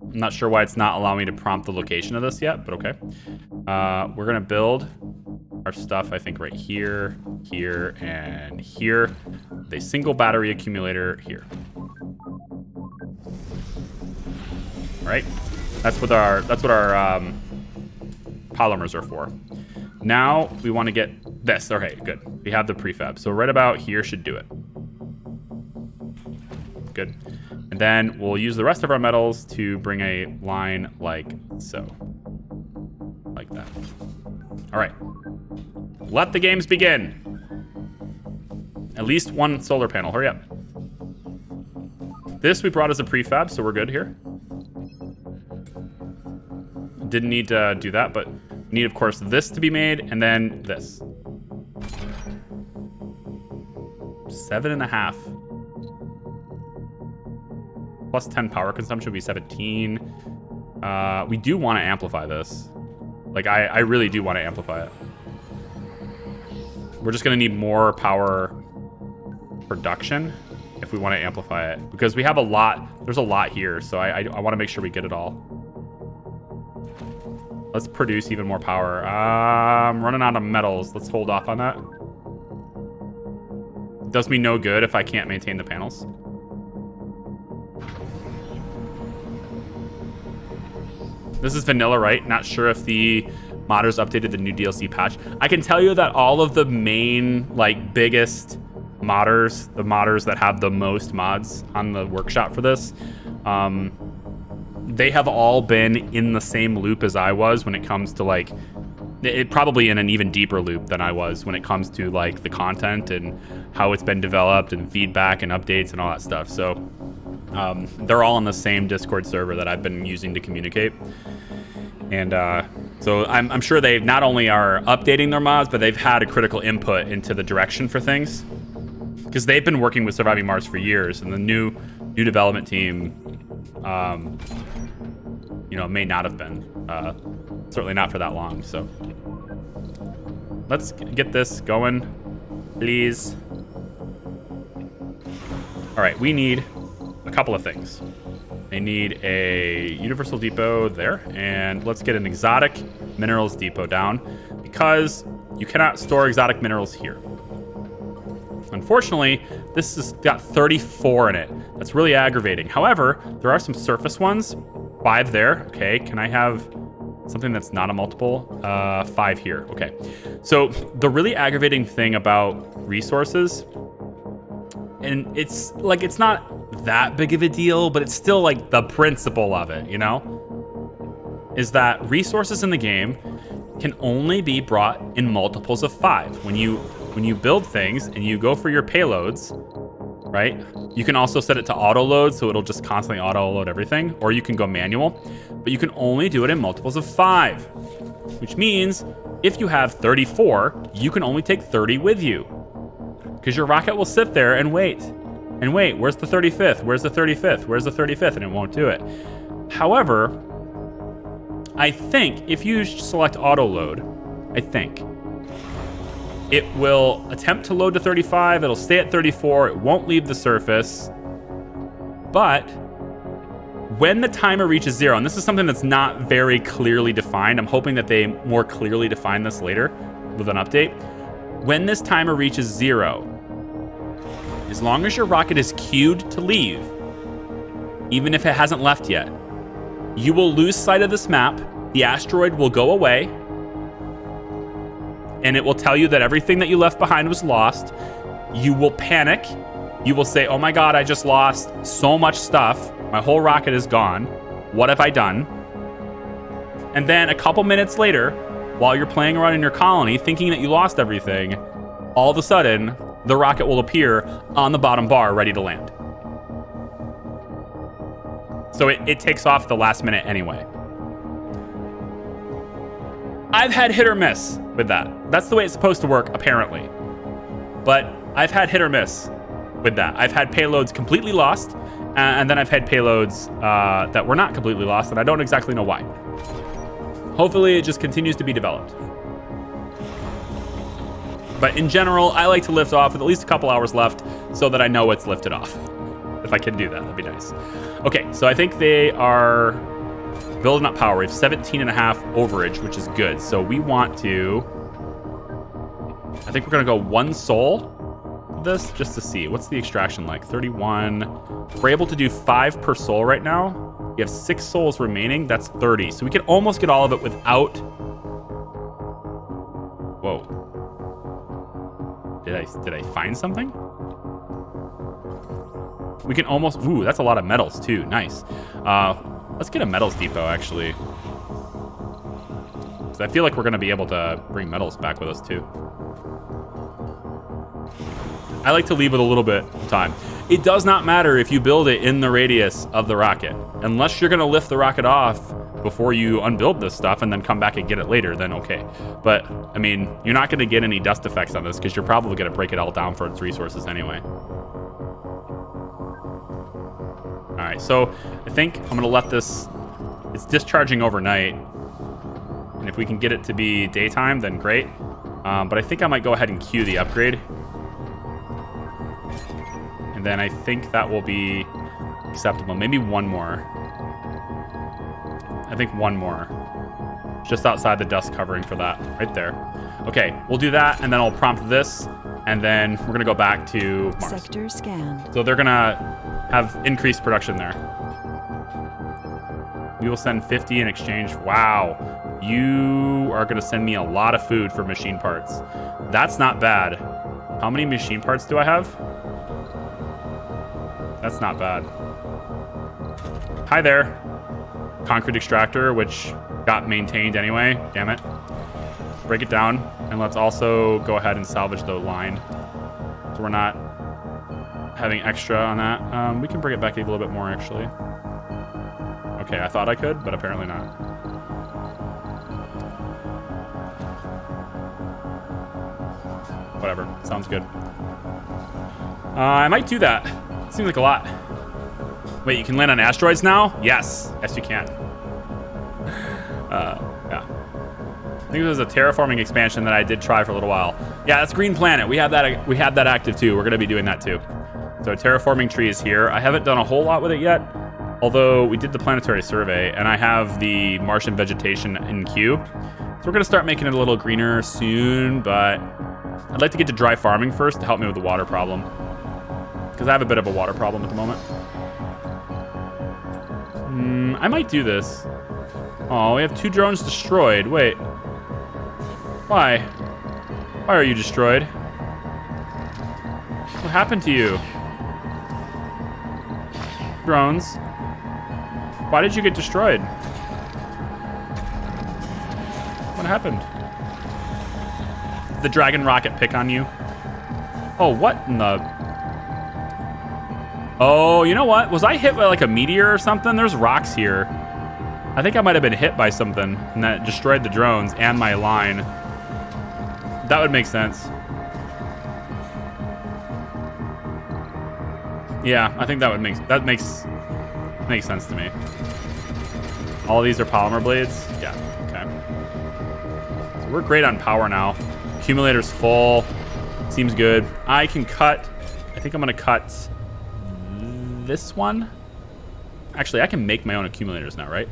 I'm not sure why it's not allowing me to prompt the location of this yet, but okay. We're going to build our stuff, I think, right here, here, and here. With a single battery accumulator here. All right. That's what our polymers are for. Now we want to get this. Okay, good. We have the prefab. So right about here should do it. Good. And then we'll use the rest of our metals to bring a line like so. Like that. All right. Let the games begin. At least 1 solar panel. Hurry up. This we brought as a prefab, so we're good here. Didn't need to do that, but we need, of course, this to be made, and then this. 7.5. Plus 10 power consumption would be 17. We do want to amplify this. Like, I really do want to amplify it. We're just going to need more power production if we want to amplify it. Because we have a lot. There's a lot here, so I want to make sure we get it all. Let's produce even more power. I'm running out of metals. Let's hold off on that. It does me no good if I can't maintain the panels. This is vanilla, right? Not sure if the modders updated the new DLC patch. I can tell you that all of the main, like, biggest modders, the modders that have the most mods on the workshop for this, they have all been in the same loop as I was when it comes to, like, it probably in an even deeper loop than I was when it comes to, like, the content and how it's been developed and feedback and updates and all that stuff. So they're all on the same Discord server that I've been using to communicate. And so I'm sure they not only are updating their mods, but they've had a critical input into the direction for things. Because they've been working with Surviving Mars for years, and the new development team, you know, may not have been. Certainly not for that long, so. Let's get this going, please. All right, we need a couple of things. They need a universal depot there, and let's get an exotic minerals depot down, because you cannot store exotic minerals here. Unfortunately, this has got 34 in it. That's really aggravating. However, there are some surface ones. 5 there. Okay, can I have something that's not a multiple? 5 here. Okay. So the really aggravating thing about resources, and it's like, it's not that big of a deal, but it's still like the principle of it, you know, is that resources in the game can only be brought in multiples of 5. When you build things and you go for your payloads, right? You can also set it to auto load, so it'll just constantly auto load everything, or you can go manual, but you can only do it in multiples of 5, which means if you have 34, you can only take 30 with you, because your rocket will sit there and wait. And wait, where's the 35th? Where's the 35th? Where's the 35th? And it won't do it. However, I think if you select auto load, I think it will attempt to load to 35. It'll stay at 34. It won't leave the surface. But when the timer reaches 0, and this is something that's not very clearly defined, I'm hoping that they more clearly define this later with an update. When this timer reaches 0, as long as your rocket is queued to leave, even if it hasn't left yet, you will lose sight of this map. The asteroid will go away, and it will tell you that everything that you left behind was lost. You will panic. You will say, oh my God, I just lost so much stuff. My whole rocket is gone. What have I done? And then a couple minutes later, while you're playing around in your colony, thinking that you lost everything, all of a sudden, the rocket will appear on the bottom bar, ready to land. So it takes off the last minute anyway. I've had hit or miss with that. That's the way it's supposed to work, apparently. But I've had hit or miss with that. I've had payloads completely lost, and then I've had payloads that were not completely lost, and I don't exactly know why. Hopefully it just continues to be developed. But in general, I like to lift off with at least a couple hours left so that I know it's lifted off. If I can do that, that'd be nice. Okay, so I think they are building up power. We have 17.5 overage, which is good. So we want to, I think we're gonna go 1 soul with this just to see. What's the extraction like? 31. We're able to do 5 per soul right now. We have 6 souls remaining. That's 30. So we can almost get all of it without, whoa. Did I find something? We can almost, ooh, that's a lot of metals too. Nice. Let's get a metals depot actually. So I feel like we're gonna be able to bring metals back with us too. I like to leave with a little bit of time. It does not matter if you build it in the radius of the rocket. Unless you're gonna lift the rocket off before you unbuild this stuff and then come back and get it later, then okay. But, I mean, you're not going to get any dust effects on this because you're probably going to break it all down for its resources anyway. All right, so I think I'm going to let this... It's discharging overnight. And if we can get it to be daytime, then great. But I think I might go ahead and queue the upgrade. And then I think that will be acceptable. Maybe one more. I think one more. Just outside the dust covering for that. Right there. Okay, we'll do that, and then I'll prompt this, and then we're going to go back to Mars. Sector scanned. So they're going to have increased production there. We will send 50 in exchange. Wow. You are going to send me a lot of food for machine parts. That's not bad. How many machine parts do I have? That's not bad. Hi there. Concrete extractor, which got maintained anyway. Damn it. Break it down. And let's also go ahead and salvage the line. So we're not having extra on that. We can bring it back a little bit more, actually. Okay, I thought I could, but apparently not. Whatever. Sounds good. I might do that. Seems like a lot. Wait, you can land on asteroids now? Yes. Yes, you can. Yeah. I think it was a terraforming expansion that I did try for a little while. Yeah, that's Green Planet. We have that active too. We're going to be doing that too. So terraforming tree is here. I haven't done a whole lot with it yet, although we did the planetary survey, and I have the Martian vegetation in queue. So we're going to start making it a little greener soon, but I'd like to get to dry farming first to help me with the water problem, because I have a bit of a water problem at the moment. I might do this. Oh, we have 2 drones destroyed. Wait. Why? Why are you destroyed? What happened to you? Drones. Why did you get destroyed? What happened? Did the dragon rocket pick on you? Oh, what in the... Oh, you know what? Was I hit by like a meteor or something? There's rocks here. I think I might have been hit by something and that destroyed the drones and my line. That would make sense. Yeah, I think that makes sense to me. All of these are polymer blades? Yeah, okay. So we're great on power now. Accumulator's full. Seems good. I can cut, I think I'm gonna cut this one. Actually, I can make my own accumulators now, right?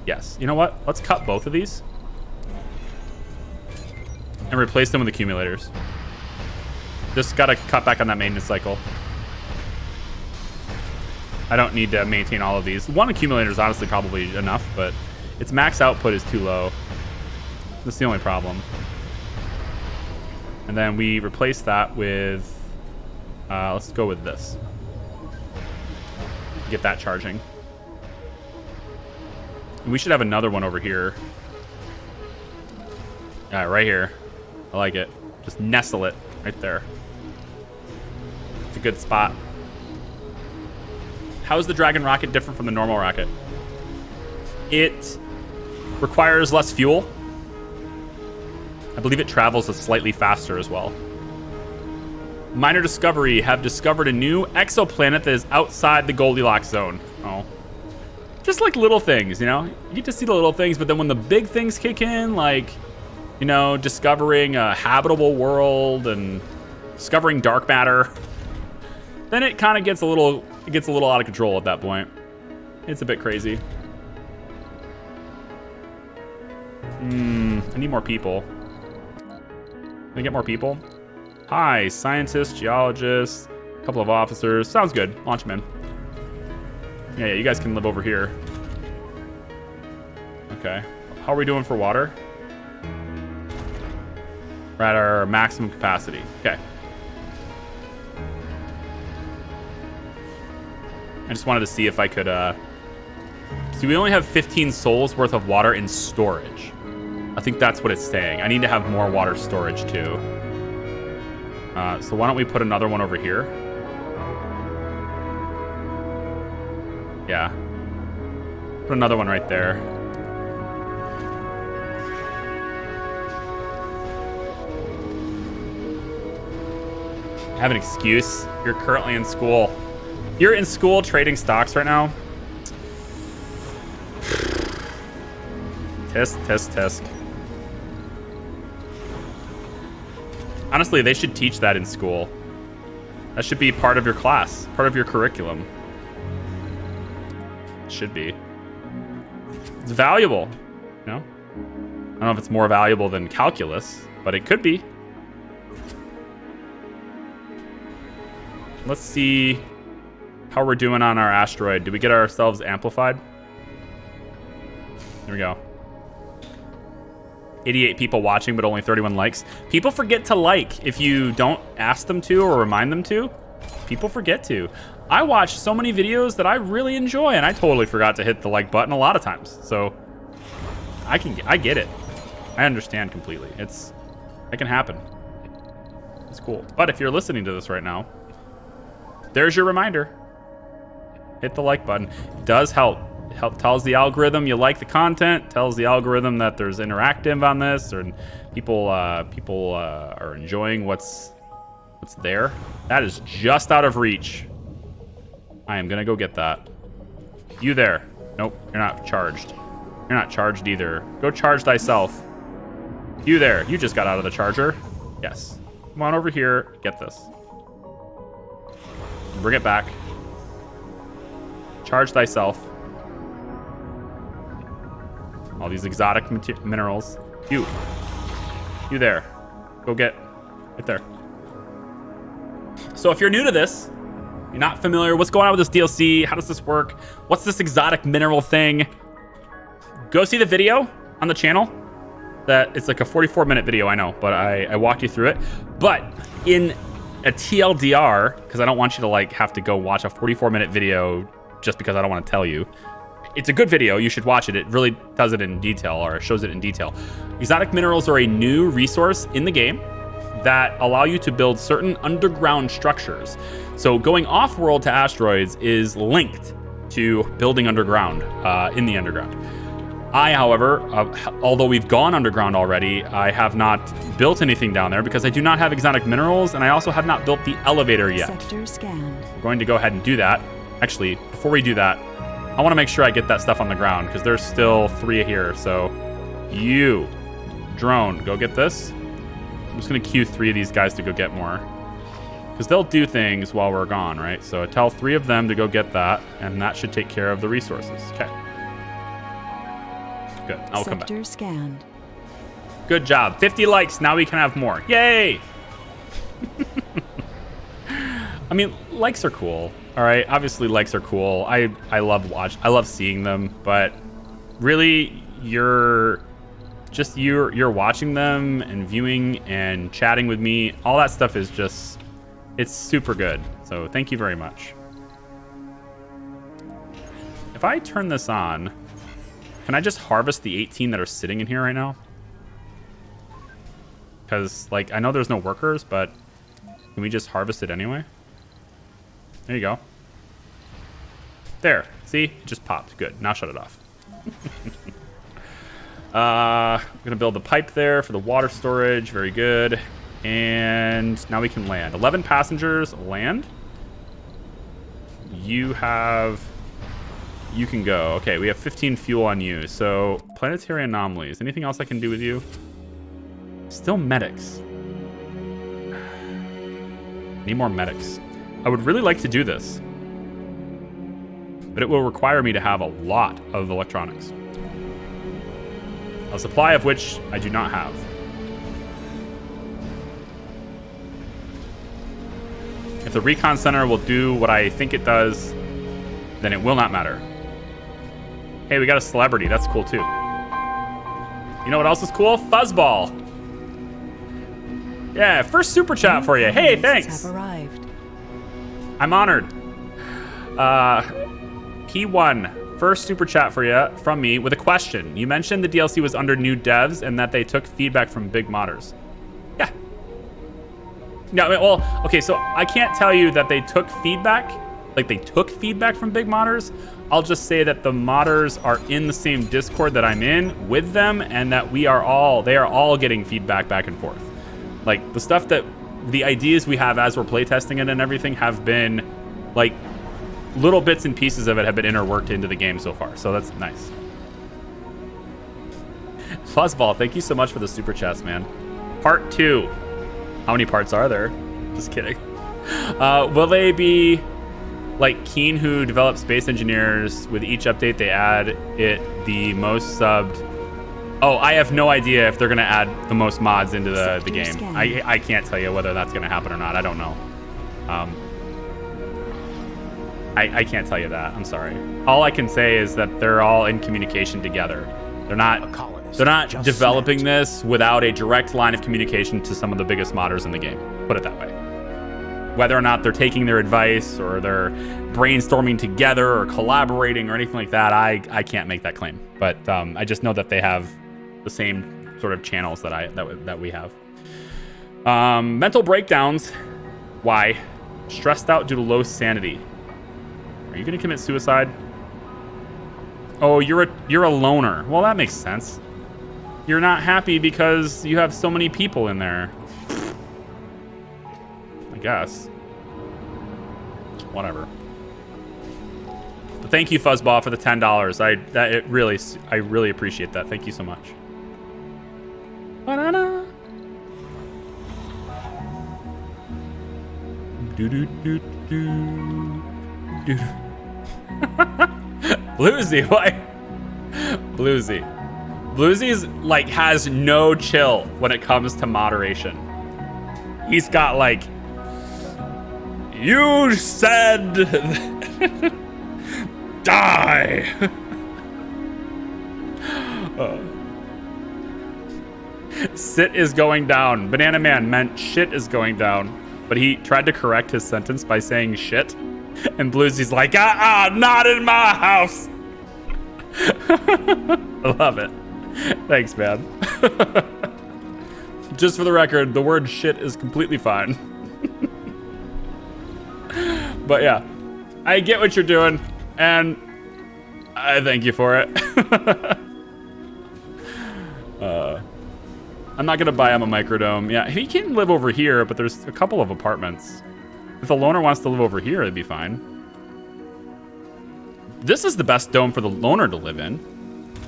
Yes. You know what? Let's cut both of these and replace them with accumulators. Just gotta cut back on that maintenance cycle. I don't need to maintain all of these. One accumulator is honestly probably enough, but its max output is too low. That's the only problem. And then we replace that with, let's go with this. Get that charging. And we should have another one over here. Yeah, right here. I like it. Just nestle it right there. It's a good spot. How is the Dragon rocket different from the normal rocket? It requires less fuel. I believe it travels slightly faster as well. Minor discovery. Have discovered a new exoplanet that is outside the Goldilocks zone. Oh. Just like little things, you know? You get to see the little things, but then when the big things kick in, like, you know, discovering a habitable world and discovering dark matter, then it kind of gets a little out of control at that point. It's a bit crazy. I need more people. Can I get more people? Hi, scientists, geologists, a couple of officers. Sounds good. Launch them in. Yeah, you guys can live over here. Okay. How are we doing for water? We're at our maximum capacity. Okay. I just wanted to see if I could, see, we only have 15 souls worth of water in storage. I think that's what it's saying. I need to have more water storage too. So why don't we put another one over here? Yeah. Put another one right there. have an excuse. You're currently in school. You're in school trading stocks right now. Tisk. Honestly, they should teach that in school. That should be part of your class, part of your curriculum. Should be. It's valuable, you know? I don't know if it's more valuable than calculus, but it could be. Let's see how we're doing on our asteroid. Did we get ourselves amplified? There we go. 88 people watching, but only 31 likes. People forget to like if you don't ask them to or remind them to. People forget to. I watch so many videos that I really enjoy, and I totally forgot to hit the like button a lot of times. So I get it. I understand completely. It can happen. It's cool. But if you're listening to this right now, there's your reminder. Hit the like button. It does help. Tells the algorithm you like the content, tells the algorithm that there's interactive on this, or people are enjoying what's there. That is just out of reach. I am gonna go get that. You there? Nope, you're not charged. You're not charged either. Go charge thyself. You there? You just got out of the charger. Yes. Come on over here. Get this. Bring it back. Charge thyself. All these exotic minerals. You there. Go get right there. So if you're new to this, you're not familiar, what's going on with this DLC? How does this work? What's this exotic mineral thing? Go see the video on the channel. That it's like a 44-minute video, I know, but I walked you through it. But in a TLDR, because I don't want you to like have to go watch a 44-minute video just because I don't want to tell you. It's a good video. You should watch it. It really does it in detail, or shows it in detail. Exotic minerals are a new resource in the game that allow you to build certain underground structures. So going off-world to asteroids is linked to building underground, in the underground. I, however, although we've gone underground already, I have not built anything down there because I do not have exotic minerals, and I also have not built the elevator yet. Sector scanned. We're going to go ahead and do that. Actually, before we do that, I want to make sure I get that stuff on the ground because there's still 3 here. So you, drone, go get this. I'm just going to queue 3 of these guys to go get more because they'll do things while we're gone, right? So tell 3 of them to go get that, and that should take care of the resources. Okay. Good. I'll come back. Sector scanned. Good job. 50 likes. Now we can have more. Yay! I mean, likes are cool. All right, obviously likes are cool. I love seeing them, but really you're watching them and viewing and chatting with me. All that stuff is just, it's super good. So thank you very much. If I turn this on, can I just harvest the 18 that are sitting in here right now? Because like I know there's no workers, but can we just harvest it anyway? There you go. There. See? It just popped. Good. Now shut it off. I'm going to build the pipe there for the water storage. Very good. And now we can land. 11 passengers land. You can go. Okay, we have 15 fuel on you. So, planetary anomalies. Anything else I can do with you? Still medics. Need more medics. I would really like to do this, but it will require me to have a lot of electronics, a supply of which I do not have. If the recon center will do what I think it does, then it will not matter. Hey, we got a celebrity. That's cool too. You know what else is cool? Fuzzball. Yeah, first super chat for you. Hey, thanks. Have arrived. I'm honored. P1, first super chat for you from me with a question. You mentioned the DLC was under new devs and that they took feedback from big modders. Yeah. No, well, okay, so I can't tell you that they took feedback, like they took feedback from big modders. I'll just say that the modders are in the same Discord that I'm in with them, and that they are all getting feedback back and forth. Like the stuff that the ideas we have as we're playtesting it and everything have been like little bits and pieces of it have been interworked into the game so far. So that's nice. Fuzzball, thank you so much for the super chats, man. Part 2. How many parts are there? Just kidding. Will they be like Keen, who developed Space Engineers? With each update, they add it the most subbed. Oh, I have no idea if they're going to add the most mods into the game. I can't tell you whether that's going to happen or not. I don't know. I can't tell you that. I'm sorry. All I can say is that they're all in communication together. They're not developing this without a direct line of communication to some of the biggest modders in the game. Put it that way. Whether or not they're taking their advice or they're brainstorming together or collaborating or anything like that, I can't make that claim. But I just know that they have the same sort of channels that we have. Mental breakdowns. Why? Stressed out due to low sanity. Are you gonna commit suicide? Oh, you're a loner. Well, that makes sense. You're not happy because you have so many people in there. I guess. Whatever. But thank you, Fuzzball, for the $10. I really appreciate that. Thank you so much. Banana. Do do do do do. Bluesy, why? Bluesy's like has no chill when it comes to moderation. He's got like, you said die. Sit is going down. Banana Man meant shit is going down, but he tried to correct his sentence by saying shit. And Bluesy's like, not in my house. I love it. Thanks, man. Just for the record, the word shit is completely fine. But yeah, I get what you're doing, and I thank you for it. I'm not gonna buy him a microdome. Yeah, he can live over here, but there's a couple of apartments. If the loner wants to live over here, it'd be fine. This is the best dome for the loner to live in,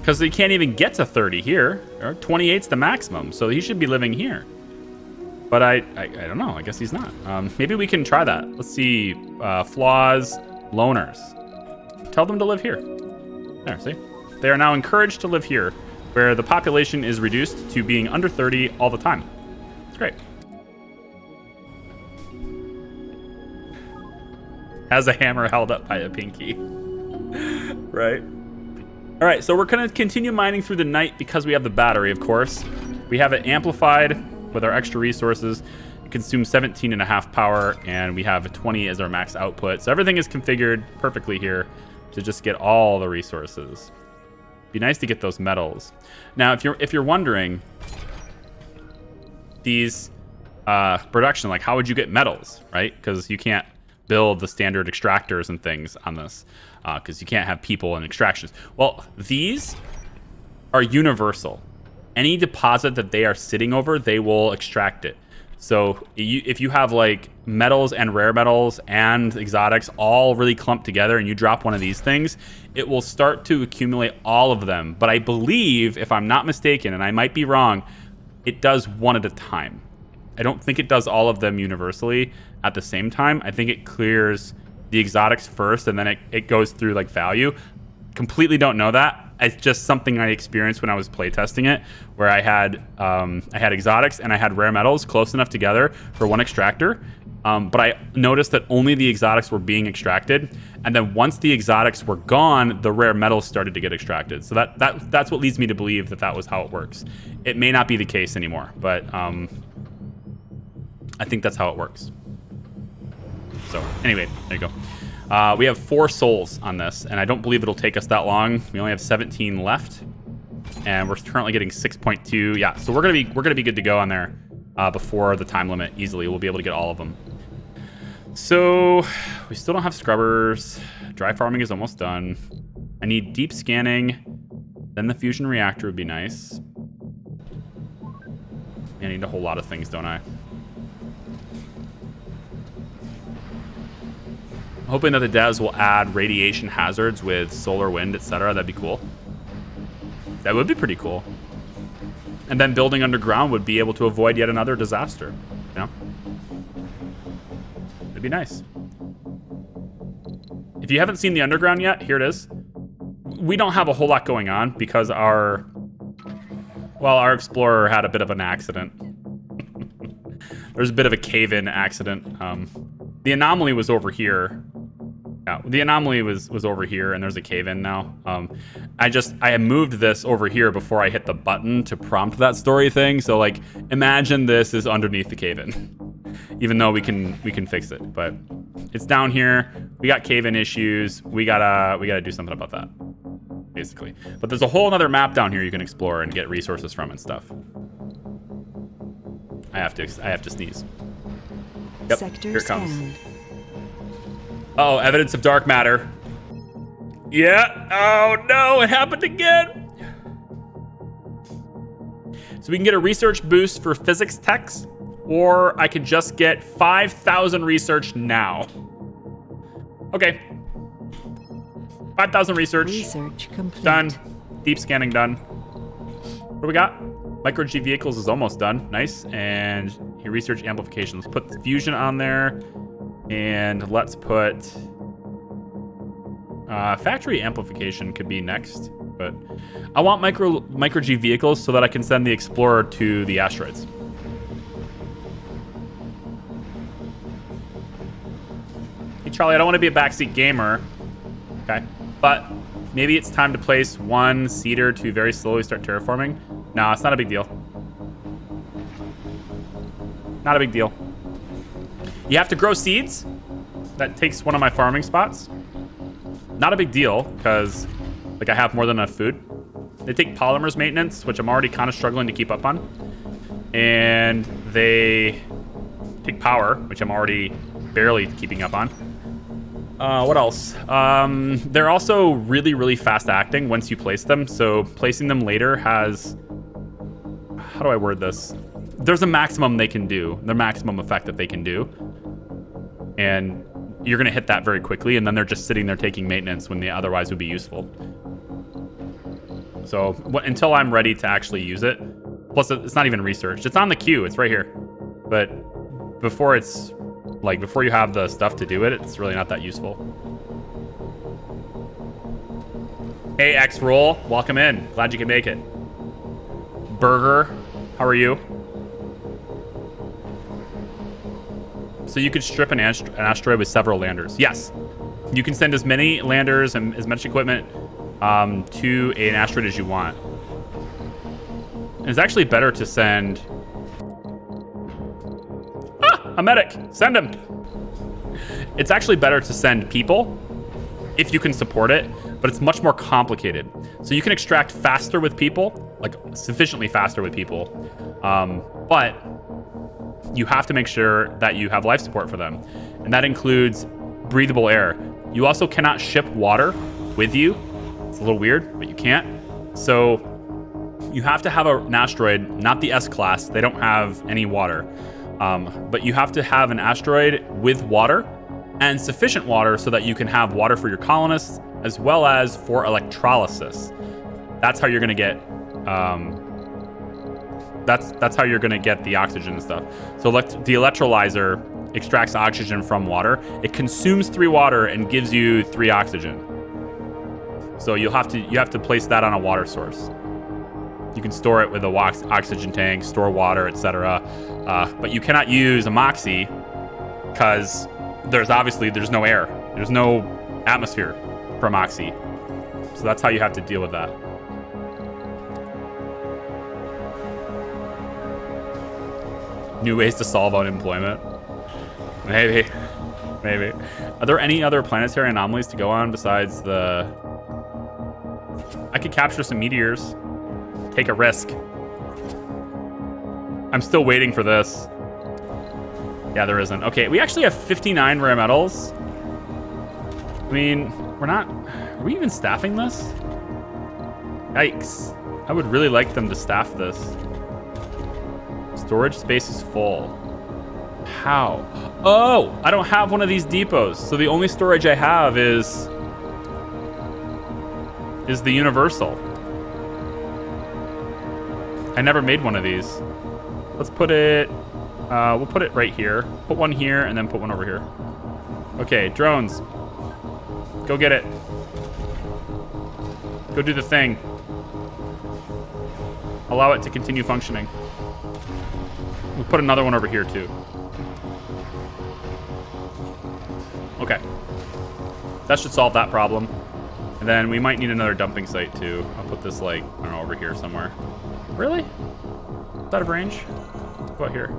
because he can't even get to 30 here. 28's the maximum, so he should be living here. But I don't know. I guess he's not. Maybe we can try that. Let's see. Flaws, loners. Tell them to live here. There, see? They are now encouraged to live here, where the population is reduced to being under 30 all the time. It's great. Has a hammer held up by a pinky. Right? All right, so we're going to continue mining through the night because we have the battery, of course. We have it amplified with our extra resources. It consumes 17.5 power, and we have 20 as our max output. So everything is configured perfectly here to just get all the resources. Be nice to get those metals. Now, if you're wondering, these production, like how would you get metals, right? Because you can't build the standard extractors and things on this because you can't have people and extractions. Well, these are universal. Any deposit that they are sitting over, they will extract it. So if you have like metals and rare metals and exotics all really clumped together and you drop one of these things, it will start to accumulate all of them. But I believe, if I'm not mistaken, and I might be wrong, it does one at a time. I don't think it does all of them universally at the same time. I think it clears the exotics first and then it goes through like value. Completely don't know that. It's just something I experienced when I was playtesting it, where I had exotics and I had rare metals close enough together for one extractor. But I noticed that only the exotics were being extracted, and then once the exotics were gone, the rare metals started to get extracted. So that's what leads me to believe that was how it works. It may not be the case anymore, but I think that's how it works. So anyway, there you go. We have 4 souls on this, and I don't believe it'll take us that long. We only have 17 left, and we're currently getting 6.2. Yeah, so we're gonna be good to go on there before the time limit easily. We'll be able to get all of them. So we still don't have scrubbers. Dry farming is almost done. I need deep scanning. Then the fusion reactor would be nice. I need a whole lot of things, don't I? hoping that the devs will add radiation hazards with solar, wind, etc. That'd be cool. That would be pretty cool. And then building underground would be able to avoid yet another disaster. You know? It'd be nice. If you haven't seen the underground yet, here it is. We don't have a whole lot going on because our explorer had a bit of an accident. There's a bit of a cave-in accident. The anomaly was over here. Yeah, the anomaly was over here, and there's a cave-in now. I had moved this over here before I hit the button to prompt that story thing. So like, imagine this is underneath the cave-in, even though we can fix it. But it's down here. We got cave-in issues. We gotta do something about that, basically. But there's a whole other map down here you can explore and get resources from and stuff. I have to sneeze. Yep, Sector here it comes. scanned. Oh, evidence of dark matter. Yeah. Oh no, it happened again. So we can get a research boost for physics techs, or I could just get 5,000 research now. Okay. 5,000 research. Research complete. Done. Deep scanning done. What do we got? Micro G vehicles is almost done. Nice. And your research amplification. Let's put fusion on there. And let's put factory amplification could be next. But I want micro G vehicles so that I can send the explorer to the asteroids. Hey Charlie, I don't want to be a backseat gamer. Okay. But maybe it's time to place one seeder to very slowly start terraforming. No, it's not a big deal. Not a big deal. You have to grow seeds. That takes one of my farming spots. Not a big deal, because like I have more than enough food. They take polymers maintenance, which I'm already kind of struggling to keep up on. And they take power, which I'm already barely keeping up on. What else? They're also really, really fast acting once you place them. So placing them later has... How do I word this? There's a maximum they can do. The maximum effect that they can do. And you're going to hit that very quickly. And then they're just sitting there taking maintenance when they otherwise would be useful. So until I'm ready to actually use it. Plus, it's not even researched. It's on the queue. It's right here. But before it's... Like, before you have the stuff to do it, it's really not that useful. Hey, X-Roll. Welcome in. Glad you can make it. Burger, how are you? So you could strip an asteroid with several landers. Yes. You can send as many landers and as much equipment to an asteroid as you want. And it's actually better to send... A medic, send him. It's actually better to send people if you can support it, but it's much more complicated. So you can extract faster with people, like sufficiently faster with people, but you have to make sure that you have life support for them. And that includes breathable air. You also cannot ship water with you. It's a little weird, but you can't. So you have to have an asteroid, not the S-class. They don't have any water. But you have to have an asteroid with water and sufficient water so that you can have water for your colonists as well as for electrolysis. That's how you're going to get that's how you're going to get the oxygen and stuff. So the electrolyzer extracts oxygen from water. It consumes 3 water and gives you 3 oxygen. So you have to place that on a water source. You can store it with a oxygen tank, store water, etc. But you cannot use a Moxie because there's no air. There's no atmosphere for Moxie. So that's how you have to deal with that. New ways to solve unemployment. Maybe. Are there any other planetary anomalies to go on besides the... I could capture some meteors. Take a risk. I'm still waiting for this. Yeah, there isn't. Okay, we actually have 59 rare metals. I mean, are we even staffing this? Yikes. I would really like them to staff this. Storage space is full. How? Oh, I don't have one of these depots. So the only storage I have is the universal. I never made one of these. Let's put it, we'll put it right here. Put one here and then put one over here. Okay, drones. Go get it. Go do the thing. Allow it to continue functioning. We'll put another one over here too. Okay. That should solve that problem. And then we might need another dumping site too. I'll put this like, I don't know, over here somewhere. Really? Is that out of range? Go out here.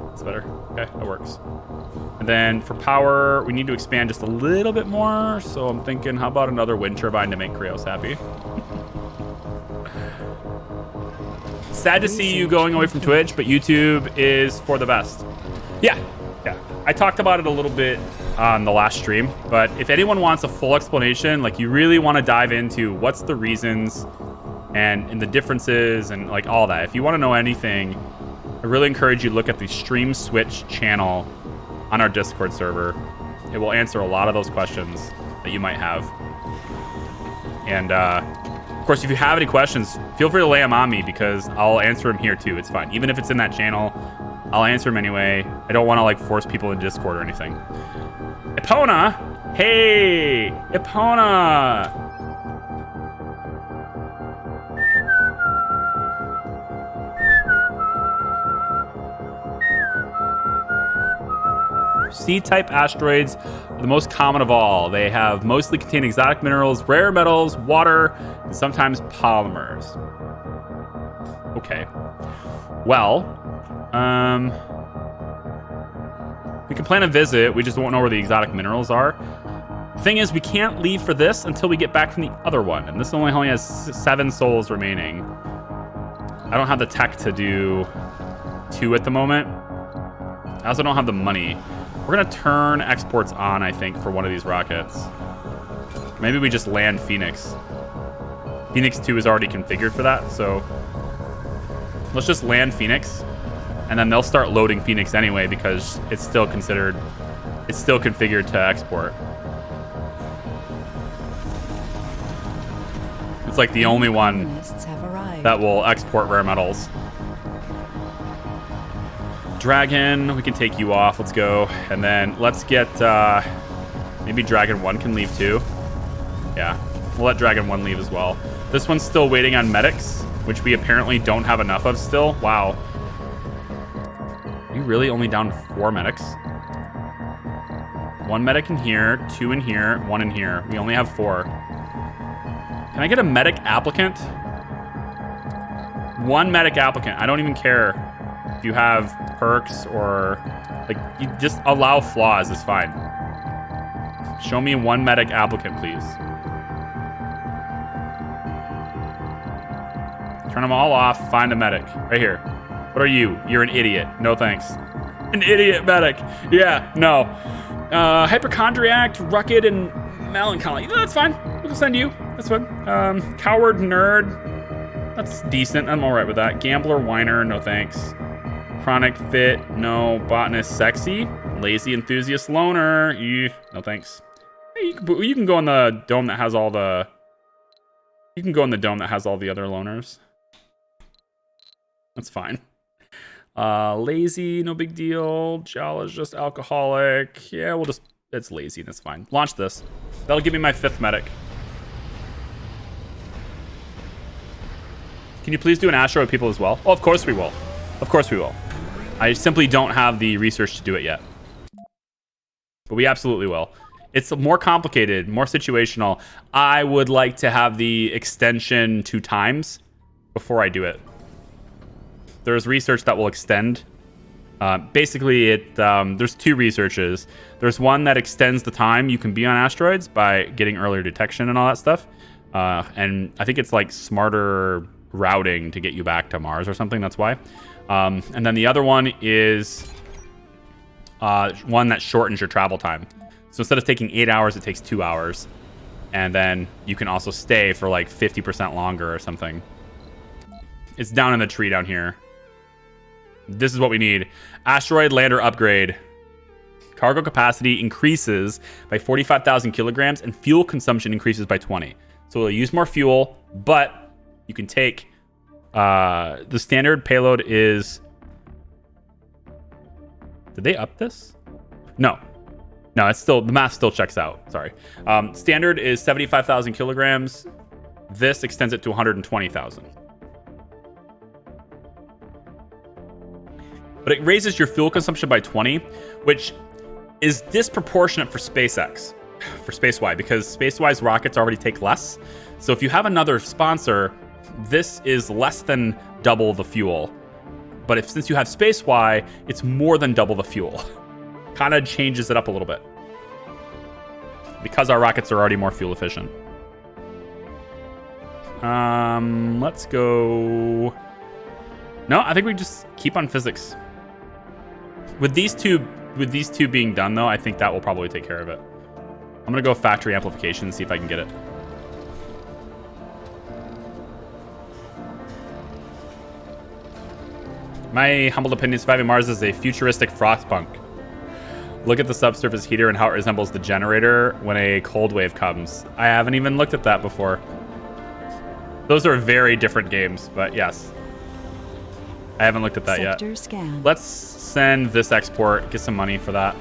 That's better. Okay, that works. And then for power, we need to expand just a little bit more. So I'm thinking, how about another wind turbine to make Kraos happy? Sad to see you going away from Twitch, but YouTube is for the best. Yeah. I talked about it a little bit on the last stream, but if anyone wants a full explanation, like you really want to dive into what's the reasons and the differences and like all that. If you want to know anything, I really encourage you to look at the Stream Switch channel on our Discord server. It will answer a lot of those questions that you might have. And of course, if you have any questions, feel free to lay them on me because I'll answer them here too. It's fine. Even if it's in that channel, I'll answer them anyway. I don't want to like force people in Discord or anything. Epona! Hey! Epona! C-type asteroids are the most common of all. They have mostly contain exotic minerals, rare metals, water, and sometimes polymers. Okay. Well, we can plan a visit. We just won't know where the exotic minerals are. The thing is, we can't leave for this until we get back from the other one. And this only has 7 souls remaining. I don't have the tech to do 2 at the moment. I also don't have the money. We're going to turn exports on, I think, for one of these rockets. Maybe we just land Phoenix. Phoenix 2 is already configured for that, so let's just land Phoenix. And then they'll start loading Phoenix anyway because it's still configured to export. It's like the only one that will export rare metals. Dragon, we can take you off. Let's go. And then let's get, maybe Dragon 1 can leave too. Yeah, we'll let Dragon 1 leave as well. This one's still waiting on medics, which we apparently don't have enough of still. Wow. You really only down 4 medics? 1 medic in here, 2 in here, 1 in here. We only have 4. Can I get a medic applicant? 1 medic applicant. I don't even care if you have perks or like you just allow flaws. It's fine. Show me 1 medic applicant, please. Turn them all off. Find a medic right here. What are you? You're an idiot. No thanks. An idiot medic. Yeah, no. Hypochondriac, Rugged, and Melancholy. That's fine. We'll send you. That's fine. Coward, Nerd. That's decent. I'm all right with that. Gambler, Whiner. No thanks. Chronic, Fit. No. Botanist, Sexy. Lazy, Enthusiast, Loner. No thanks. Hey, you can go in the dome that has all the... You can go in the dome that has all the other loners. That's fine. Lazy, no big deal. Jala's just alcoholic. Yeah, we'll just... It's lazy, that's fine. Launch this. That'll give me my 5th medic. Can you please do an asteroid people as well? Oh, of course we will. Of course we will. I simply don't have the research to do it yet. But we absolutely will. It's more complicated, more situational. I would like to have the extension 2 times before I do it. There's research that will extend. Basically, there's 2 researches. There's one that extends the time you can be on asteroids by getting earlier detection and all that stuff. And I think it's like smarter routing to get you back to Mars or something. That's why. And then the other one is one that shortens your travel time. So instead of taking 8 hours, it takes 2 hours. And then you can also stay for like 50% longer or something. It's down in the tree down here. This is what we need. Asteroid lander upgrade. Cargo capacity increases by 45,000 kilograms and fuel consumption increases by 20. So we'll use more fuel, but you can take the standard payload is... Did they up this? No, it's still, the math still checks out. Sorry. Standard is 75,000 kilograms. This extends it to 120,000. But it raises your fuel consumption by 20, which is disproportionate for SpaceX, for SpaceY, because SpaceY's rockets already take less. So if you have another sponsor, this is less than double the fuel. But since you have SpaceY, it's more than double the fuel. Kind of changes it up a little bit. Because our rockets are already more fuel efficient. Let's go... No, I think we just keep on physics. With these two being done, though, I think that will probably take care of it. I'm going to go factory amplification and see if I can get it. My humble opinion, surviving Mars is a futuristic frostpunk. Look at the subsurface heater and how it resembles the generator when a cold wave comes. I haven't even looked at that before. Those are very different games, but yes. I haven't looked at that Sector yet. Scan. Let's send this export, get some money for that.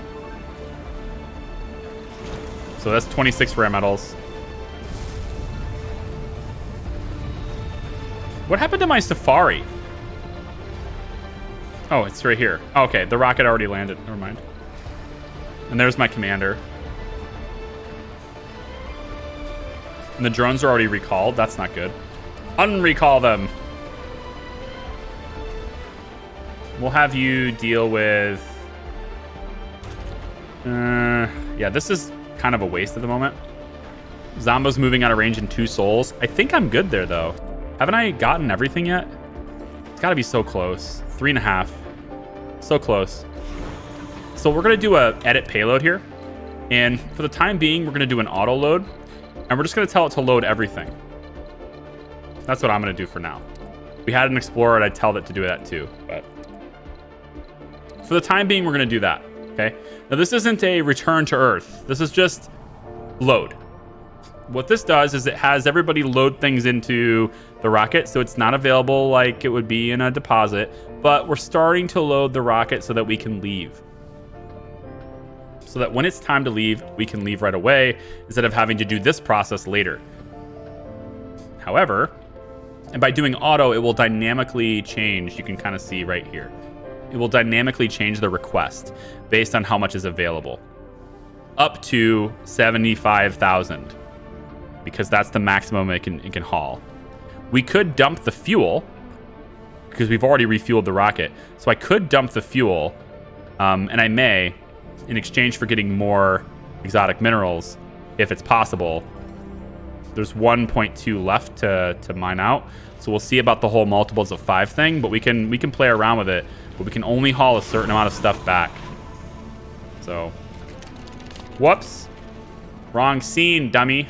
So that's 26 rare metals. What happened to my Safari? Oh, it's right here. Okay, the rocket already landed. Never mind. And there's my commander. And the drones are already recalled. That's not good. Unrecall them. We'll have you deal with... yeah, this is kind of a waste at the moment. Zombo's moving out of range in 2 souls. I think I'm good there, though. Haven't I gotten everything yet? It's got to be so close. 3.5. So close. So we're going to do a edit payload here. And for the time being, we're going to do an auto load. And we're just going to tell it to load everything. That's what I'm going to do for now. We had an explorer, and I'd tell it to do that too. But for the time being, we're going to do that. Okay. Now, this isn't a return to Earth. This is just load. What this does is it has everybody load things into the rocket, so it's not available like it would be in a deposit, but we're starting to load the rocket so that we can leave. So that when it's time to leave, we can leave right away instead of having to do this process later. However, and by doing auto, it will dynamically change. You can kind of see right here. It will dynamically change the request based on how much is available. Up to 75,000. Because that's the maximum it can haul. We could dump the fuel because we've already refueled the rocket. So I could dump the fuel, and I may, in exchange for getting more exotic minerals, if it's possible. There's 1.2 left to mine out, so we'll see about the whole multiples of 5 thing. But we can play around with it, but we can only haul a certain amount of stuff back. So, whoops, wrong scene, dummy.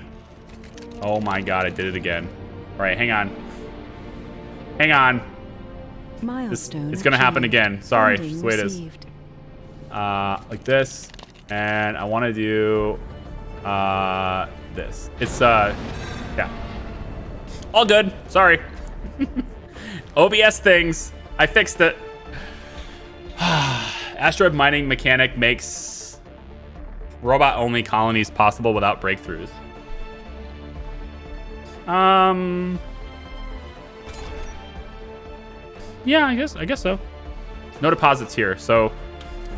Oh my god, I did it again. All right, hang on. Hang on. Milestone It's gonna happen achieved. again. Sorry, Funding that's the way it is. received. Like this, and I want to do this. It's yeah, all good. Sorry. OBS things. I fixed it. Asteroid mining mechanic makes robot-only colonies possible without breakthroughs. Yeah, I guess so. No deposits here, so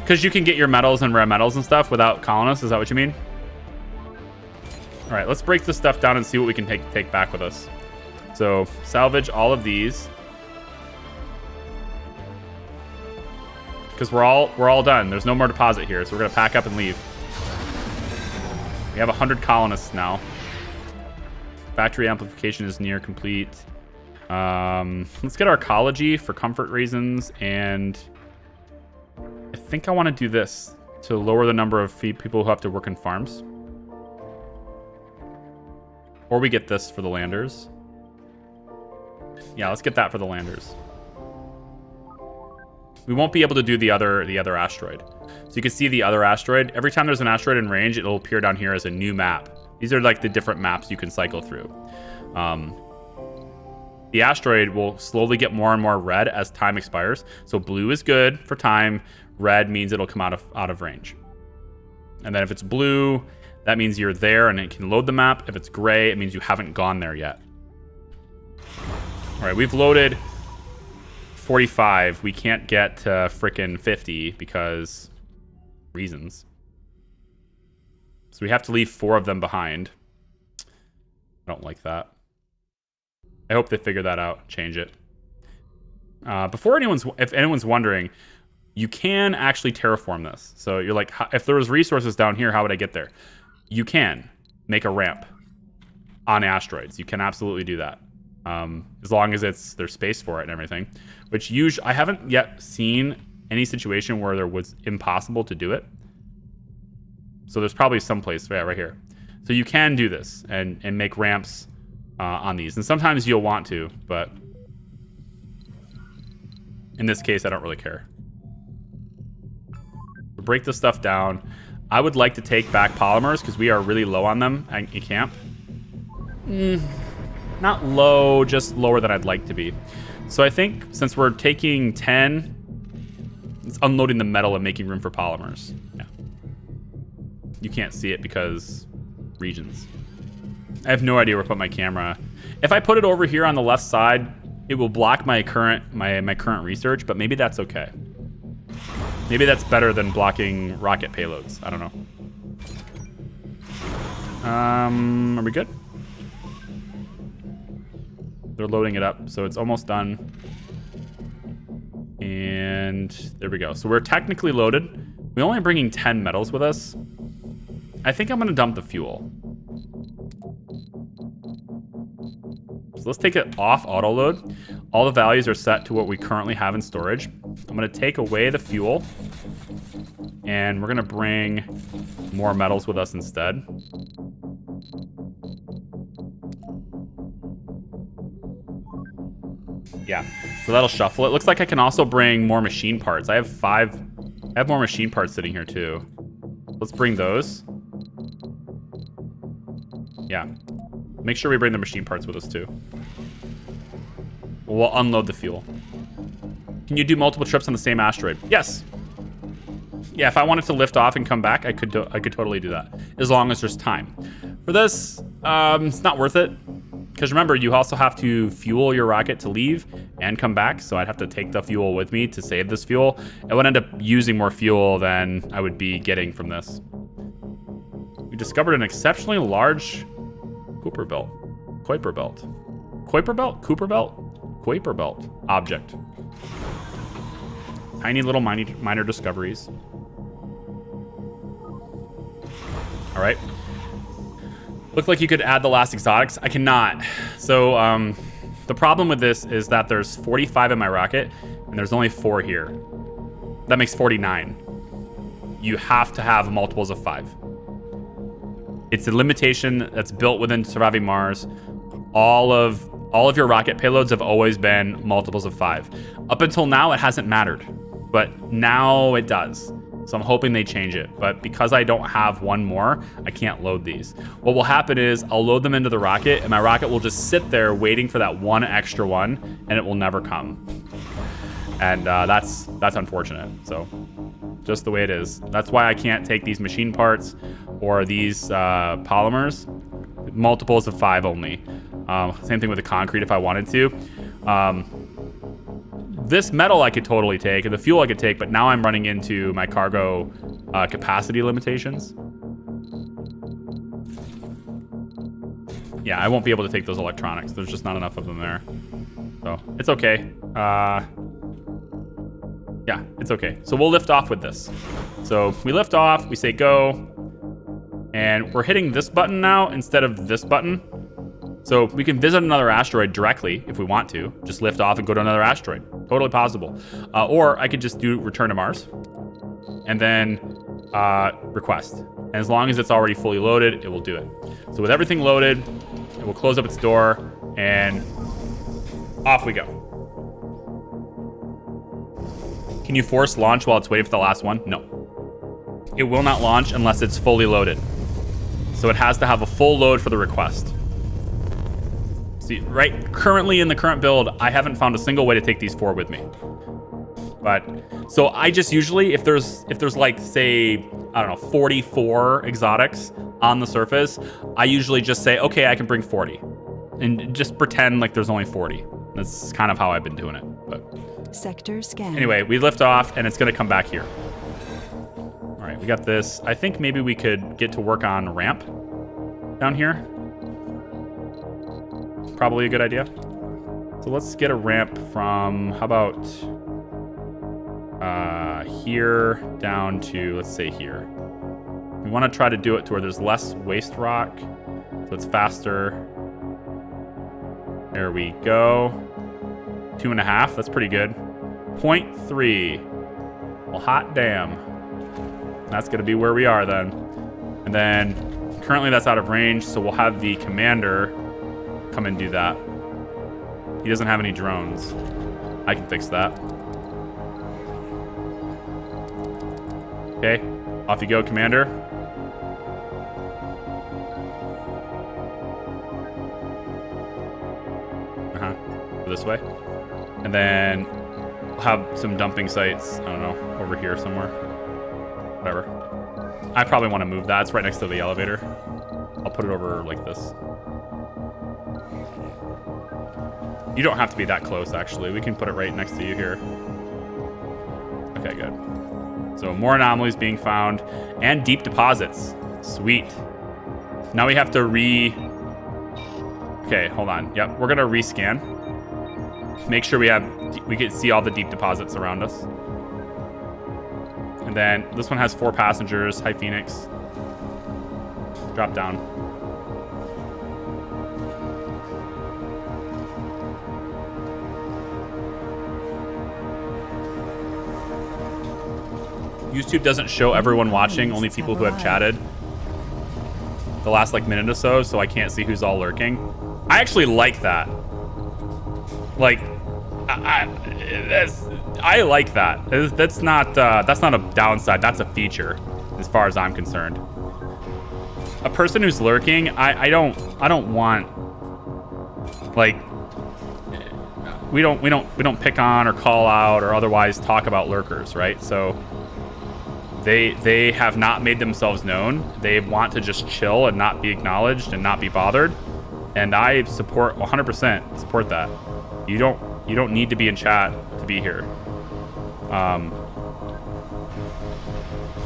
because you can get your metals and rare metals and stuff without colonists. Is that what you mean? All right, let's break this stuff down and see what we can take back with us. So salvage all of these because we're all done. There's no more deposit here, so we're gonna pack up and leave. We have 100 colonists now. Factory amplification is near complete. Let's get our ecology for comfort reasons, and I think I want to do this to lower the number of people who have to work in farms. Or we get this for the landers. Yeah, let's get that for the landers. We won't be able to do the other asteroid. So you can see the other asteroid. Every time there's an asteroid in range, it'll appear down here as a new map. These are like the different maps you can cycle through. The asteroid will slowly get more and more red as time expires. So blue is good for time. Red means it'll come out of range. And then if it's blue, that means you're there and it can load the map. If it's gray, it means you haven't gone there yet. All right, we've loaded 45. We can't get to frickin' 50 because reasons. So we have to leave 4 of them behind. I don't like that. I hope they figure that out, change it. If anyone's wondering, you can actually terraform this. So you're like, if there was resources down here, how would I get there? You can make a ramp on asteroids. You can absolutely do that. As long as there's space for it and everything, which I haven't yet seen any situation where there was impossible to do it. So there's probably some place, right here. So you can do this and make ramps on these. And sometimes you'll want to, but in this case, I don't really care. Break this stuff down. I would like to take back polymers because we are really low on them in camp. Not low, just lower than I'd like to be. So I think since we're taking 10, it's unloading the metal and making room for polymers. Yeah. You can't see it because regions. I have no idea where to put my camera. If I put it over here on the left side, it will block my current research, but maybe that's okay. Maybe that's better than blocking rocket payloads. I don't know. Are we good? They're loading it up, so it's almost done. And there we go. So we're technically loaded. We're only bringing 10 metals with us. I think I'm going to dump the fuel. So let's take it off auto load. All the values are set to what we currently have in storage. I'm going to take away the fuel. And we're going to bring more metals with us instead. Yeah, so that'll shuffle it. Looks like I can also bring more machine parts. I have more machine parts sitting here too. Let's bring those. Yeah, make sure we bring the machine parts with us too. We'll unload the fuel. Can you do multiple trips on the same asteroid? Yes. Yeah, if I wanted to lift off and come back, I could totally do that, as long as there's time. For this, it's not worth it. Because remember, you also have to fuel your rocket to leave and come back. So I'd have to take the fuel with me to save this fuel. I would end up using more fuel than I would be getting from this. We discovered an exceptionally large Kuiper belt object. Tiny little minor discoveries. All right. Looked like you could add the last exotics. I cannot. So the problem with this is that there's 45 in my rocket and there's only 4 here. That makes 49. You have to have multiples of 5. It's a limitation that's built within Surviving Mars. All of your rocket payloads have always been multiples of 5. Up until now, it hasn't mattered, but now it does. So I'm hoping they change it. But because I don't have one more, I can't load these. What will happen is I'll load them into the rocket and my rocket will just sit there waiting for that one extra one and it will never come. And that's unfortunate. So just the way it is. That's why I can't take these machine parts or these polymers. Multiples of 5 only. Same thing with the concrete if I wanted to. This metal I could totally take, and the fuel I could take, but now I'm running into my cargo capacity limitations. Yeah, I won't be able to take those electronics. There's just not enough of them there. So, it's okay. Yeah, it's okay. So we'll lift off with this. So we lift off, we say go, and we're hitting this button now instead of this button. So we can visit another asteroid directly if we want to. Just lift off and go to another asteroid. Totally possible. Or I could just do return to Mars and then request. And as long as it's already fully loaded, it will do it. So with everything loaded, it will close up its door and off we go. Can you force launch while it's waiting for the last one? No. It will not launch unless it's fully loaded. So it has to have a full load for the request. See, right, currently in the current build, I haven't found a single way to take these 4 with me. But, so I just usually, if there's like, say, I don't know, 44 exotics on the surface, I usually just say, okay, I can bring 40. And just pretend like there's only 40. That's kind of how I've been doing it. But Sector scan. anyway, we lift off and it's gonna come back here. All right, we got this. I think maybe we could get to work on ramp down here. Probably a good idea. So let's get a ramp from, how about here down to, let's say here. We want to try to do it to where there's less waste rock, so it's faster. There we go. 2.5, that's pretty good. 0.3. Well, hot damn. That's going to be where we are then. And then currently that's out of range, so we'll have the commander come and do that. He doesn't have any drones. I can fix that. Okay, off you go, commander. This way. And then we'll have some dumping sites, I don't know, over here somewhere. Whatever. I probably want to move that. It's right next to the elevator. I'll put it over like this. You don't have to be that close, actually. We can put it right next to you here. Okay, good. So more anomalies being found and deep deposits. Sweet. Now we have to Okay, hold on. Yep, we're gonna rescan. Make sure we can see all the deep deposits around us. And then this one has 4 passengers. Hi, Phoenix. Drop down. YouTube doesn't show everyone watching, only people who have chatted the last like minute or so I can't see who's all lurking. I actually like that. Like, I like that. That's not a downside. That's a feature, as far as I'm concerned. A person who's lurking, I don't want, like, we don't pick on or call out or otherwise talk about lurkers, right? So they have not made themselves known. They want to just chill and not be acknowledged and not be bothered. And I support 100% support that. You don't need to be in chat to be here.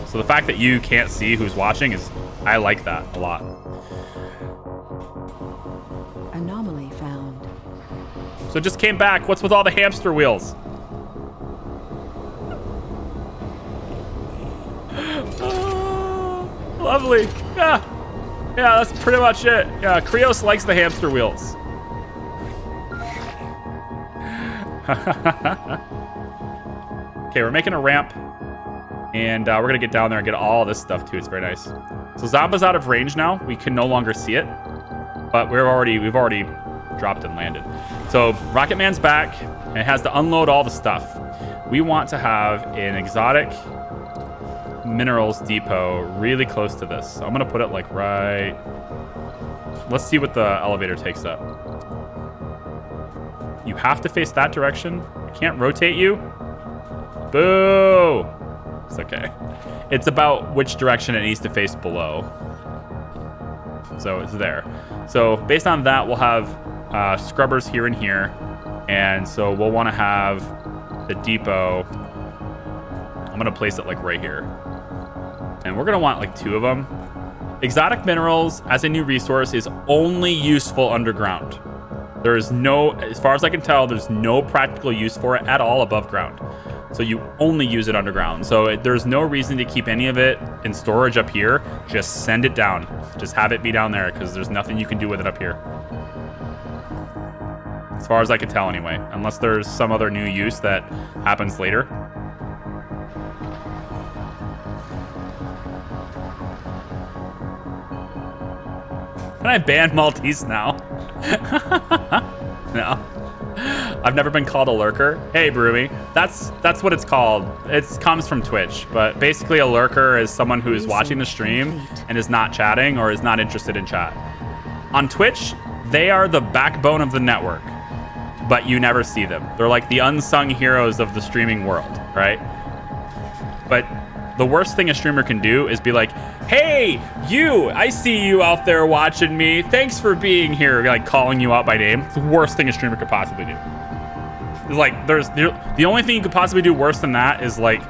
So the fact that you can't see who's watching I like that a lot. Anomaly found. So it just came back. What's with all the hamster wheels? Oh, lovely. Yeah, that's pretty much it. Yeah, Krios likes the hamster wheels. Okay, we're making a ramp, and we're gonna get down there and get all this stuff too. It's very nice. So Zamba's out of range now. We can no longer see it, but we've already dropped and landed. So Rocket Man's back, and it has to unload all the stuff. We want to have an exotic minerals depot really close to this. So I'm gonna put it like right. Let's see what the elevator takes up. You have to face that direction. I can't rotate you. Boo! It's okay. It's about which direction it needs to face below. So it's there. So based on that, we'll have scrubbers here and here. And so we'll want to have the depot. I'm going to place it like right here. And we're going to want like 2 of them. Exotic minerals as a new resource is only useful underground. There is no, as far as I can tell, there's no practical use for it at all above ground. So you only use it underground. So there's no reason to keep any of it in storage up here. Just send it down. Just have it be down there because there's nothing you can do with it up here. As far as I can tell anyway, unless there's some other new use that happens later. Can I ban Maltese now? No. I've never been called a lurker. Hey, Broomy. That's what it's called. It comes from Twitch, but basically a lurker is someone who is watching the stream and is not chatting or is not interested in chat. On Twitch, they are the backbone of the network, but you never see them. They're like the unsung heroes of the streaming world, right? But the worst thing a streamer can do is be like, hey, you, I see you out there watching me. Thanks for being here, like calling you out by name. It's the worst thing a streamer could possibly do. It's like, the only thing you could possibly do worse than that is like,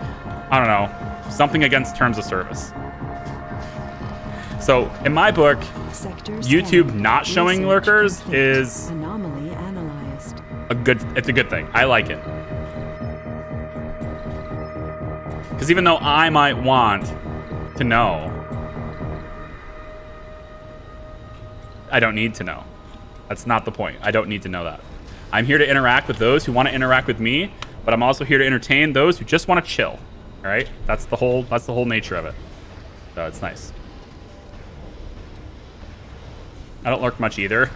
I don't know, something against terms of service. So in my book, YouTube not showing lurkers is anomaly analyzed. It's a good thing. I like it. Because even though I might want to know, I don't need to know. That's not the point. I don't need to know that. I'm here to interact with those who want to interact with me, but I'm also here to entertain those who just want to chill. All right? That's the whole nature of it. So it's nice. I don't lurk much either.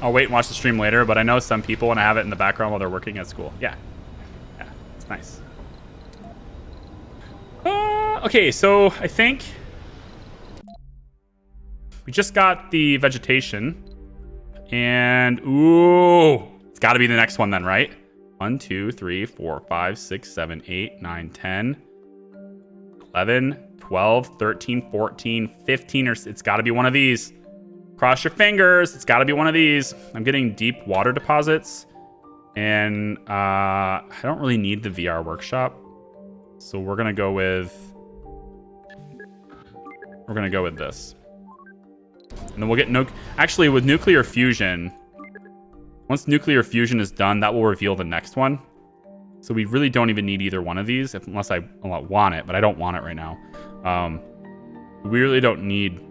I'll wait and watch the stream later, but I know some people want to have it in the background while they're working at school. Yeah. Yeah, it's nice. Okay, so I think we just got the vegetation. And, ooh, it's got to be the next one then, right? 1, 2, 3, 4, 5, 6, 7, 8, 9, 10, 11, 12, 13, 14, 15, or it's got to be one of these. Cross your fingers. It's got to be one of these. I'm getting deep water deposits. And I don't really need the VR workshop. So we're going to go with this. And then we'll get actually with nuclear fusion, once nuclear fusion is done, that will reveal the next one. So we really don't even need either one of these unless I want it, but I don't want it right now. We really don't need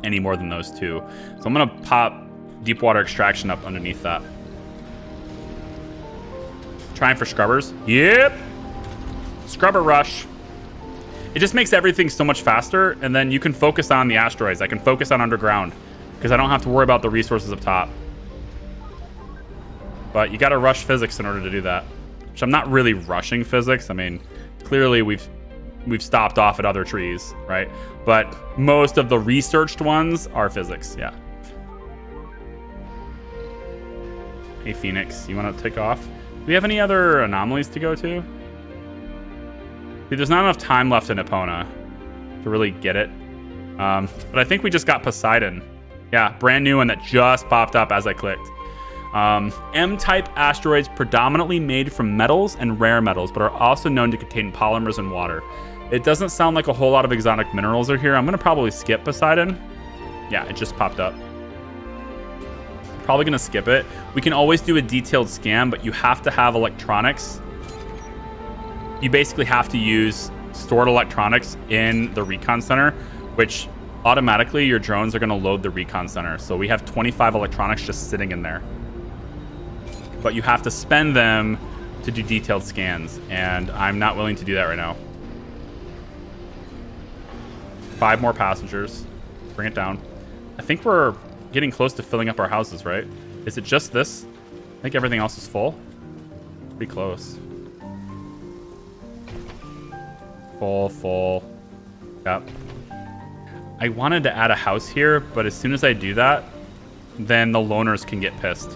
any more than those two. So I'm going to pop deep water extraction up underneath that. Trying for scrubbers. Yep. Scrubber rush. It just makes everything so much faster, and then you can focus on the asteroids. I can focus on underground because I don't have to worry about the resources up top. But you got to rush physics in order to do that. Which I'm not really rushing physics. I mean, clearly we've stopped off at other trees, right? But most of the researched ones are physics, yeah. Hey, Phoenix, you want to take off? Do we have any other anomalies to go to? See, there's not enough time left in Epona to really get it. But I think we just got Poseidon. Yeah, brand new one that just popped up as I clicked. M-type asteroids predominantly made from metals and rare metals, but are also known to contain polymers and water. It doesn't sound like a whole lot of exotic minerals are here. I'm going to probably skip Poseidon. Yeah, it just popped up. Probably going to skip it. We can always do a detailed scan, but you have to have electronics. You basically have to use stored electronics in the recon center, which automatically your drones are going to load the recon center. So we have 25 electronics just sitting in there. But you have to spend them to do detailed scans, and I'm not willing to do that right now. 5 more passengers. Bring it down. I think we're getting close to filling up our houses, right? Is it just this? I think everything else is full. Pretty close. Full. Yep. I wanted to add a house here, but as soon as I do that, then the loners can get pissed.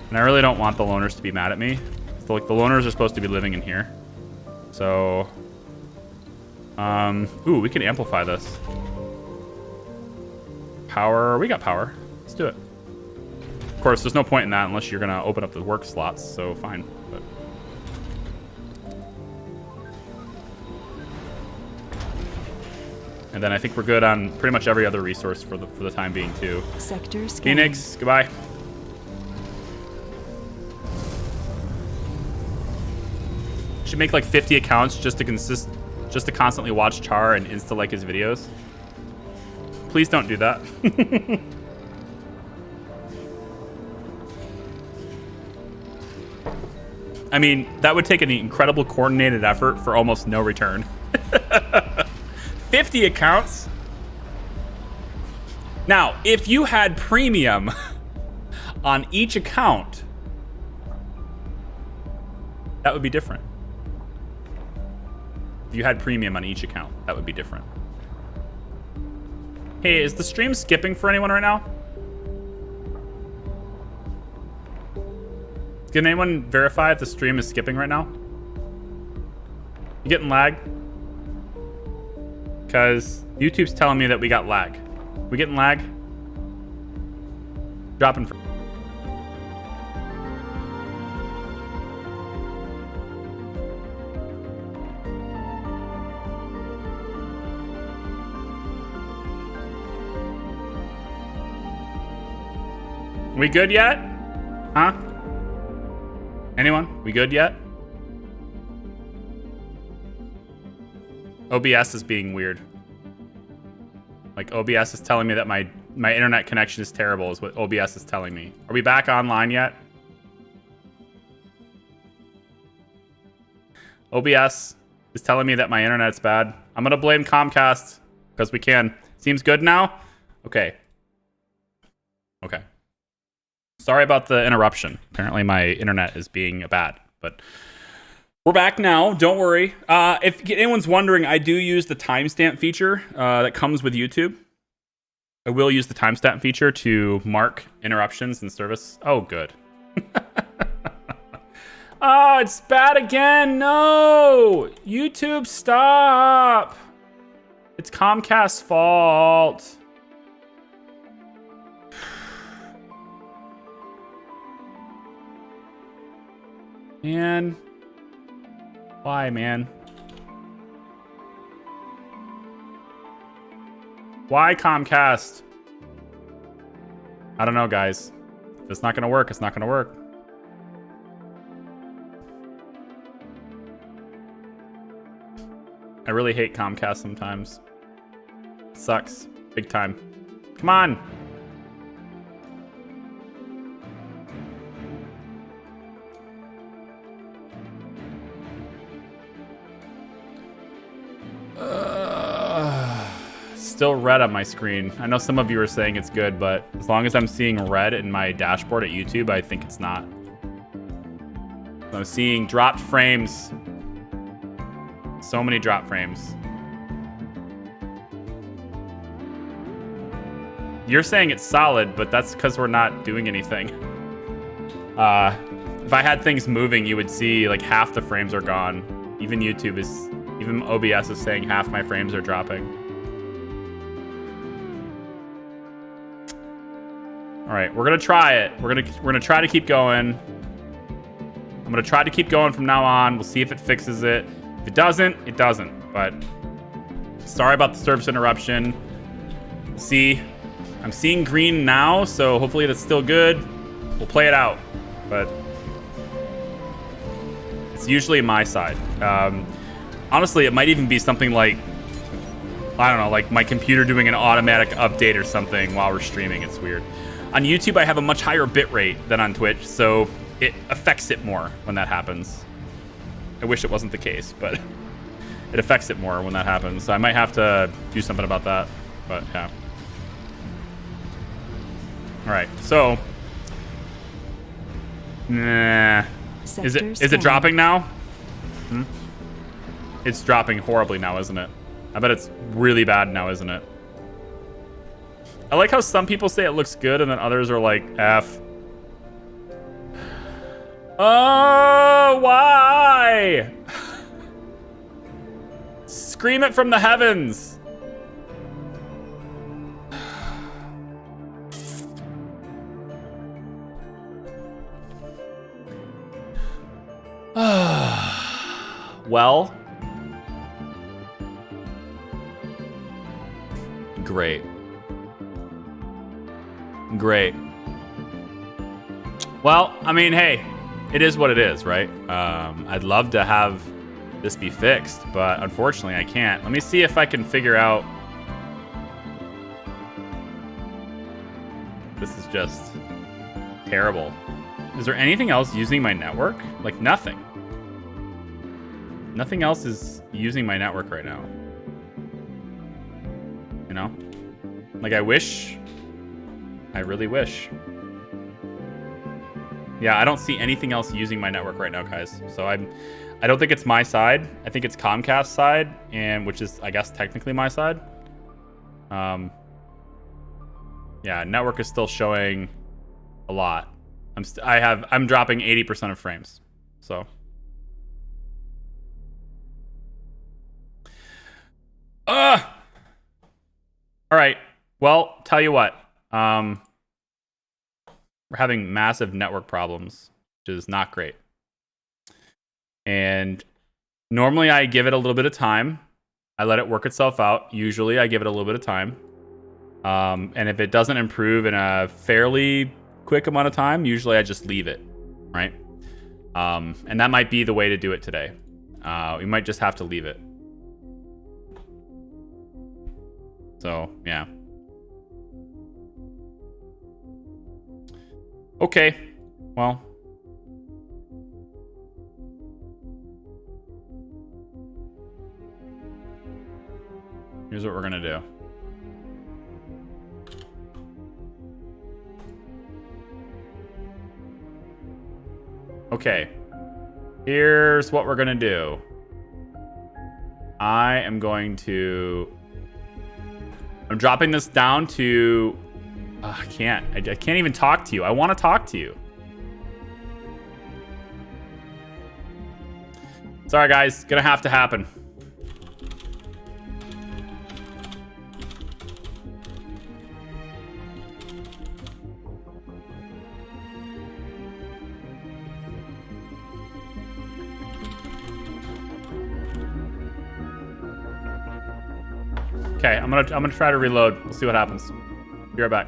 And I really don't want the loners to be mad at me. So, like, the loners are supposed to be living in here. So, ooh, we can amplify this. Power, we got power. Let's do it. Of course, there's no point in that unless you're gonna open up the work slots, so fine. But and then I think we're good on pretty much every other resource for the time being too. Sector scan. Phoenix, goodbye. Should make like 50 accounts just to constantly watch Char and insta like his videos. Please don't do that. I mean, that would take an incredible coordinated effort for almost no return. 50 accounts. Now, if you had premium on each account, That would be different. If you had premium on each account, that would be different. Hey, is the stream skipping for anyone right now? Can anyone verify if the stream is skipping right now? You getting lag? Because YouTube's telling me that we got lag. We getting lag? Dropping for... We good yet? Huh? Anyone? We good yet? OBS is being weird. Like, OBS is telling me that my internet connection is terrible, is what OBS is telling me. Are we back online yet? OBS is telling me that my internet's bad. I'm gonna blame Comcast, because we can. Seems good now? Okay. Okay. Sorry about the interruption. Apparently my internet is being bad, but we're back now. Don't worry. If anyone's wondering, I do use the timestamp feature that comes with YouTube. I will use the timestamp feature to mark interruptions in service. Oh, good. Oh, it's bad again. No! YouTube, stop! It's Comcast's fault. Man. Why, man? Why Comcast? I don't know, guys. If it's not gonna work, it's not gonna work. I really hate Comcast sometimes. It sucks. Big time. Come on! Still red on my screen. I know some of you are saying it's good, but as long as I'm seeing red in my dashboard at YouTube, I think it's not. I'm seeing dropped frames. So many drop frames. You're saying it's solid, but that's because we're not doing anything. If I had things moving, you would see like half the frames are gone. Even OBS is saying half my frames are dropping. All right, we're gonna try it. We're gonna try to keep going. I'm gonna try to keep going from now on. We'll see if it fixes it. If it doesn't, it doesn't. But sorry about the service interruption. See, I'm seeing green now, so hopefully that's still good. We'll play it out, but it's usually my side. Honestly, it might even be something like, I don't know, like my computer doing an automatic update or something while we're streaming. It's weird. On YouTube, I have a much higher bit rate than on Twitch, so it affects it more when that happens. I wish it wasn't the case, but it affects it more when that happens. So I might have to do something about that, but yeah. All right, so, nah. Is it dropping now? It's dropping horribly now, isn't it? I bet it's really bad now, isn't it? I like how some people say it looks good and then others are like, F. Oh, why? Scream it from the heavens. Well. Great. Great. Well, I mean, hey, it is what it is, right? I'd love to have this be fixed, but unfortunately I can't. Let me see if I can figure out. This is just terrible. Is there anything else using my network? Like nothing. Nothing else is using my network right now. You know? Like I wish. I really wish. Yeah, I don't see anything else using my network right now, guys. So I don't think it's my side. I think it's Comcast's side, and which is, I guess, technically my side. Yeah, network is still showing a lot. I'm dropping 80% of frames. So. All right. Well, tell you what. We're having massive network problems, which is not great. And normally I give it a little bit of time. I let it work itself out. Usually I give it a little bit of time. And if it doesn't improve in a fairly quick amount of time, usually I just leave it, right? And that might be the way to do it today. We might just have to leave it. So, yeah. Okay. Well. Here's what we're gonna do. Okay. Here's what we're gonna do. I'm dropping this down to... I can't. I can't even talk to you. I want to talk to you. Sorry, guys. Gonna have to happen. Okay, I'm gonna try to reload. We'll see what happens. Be right back.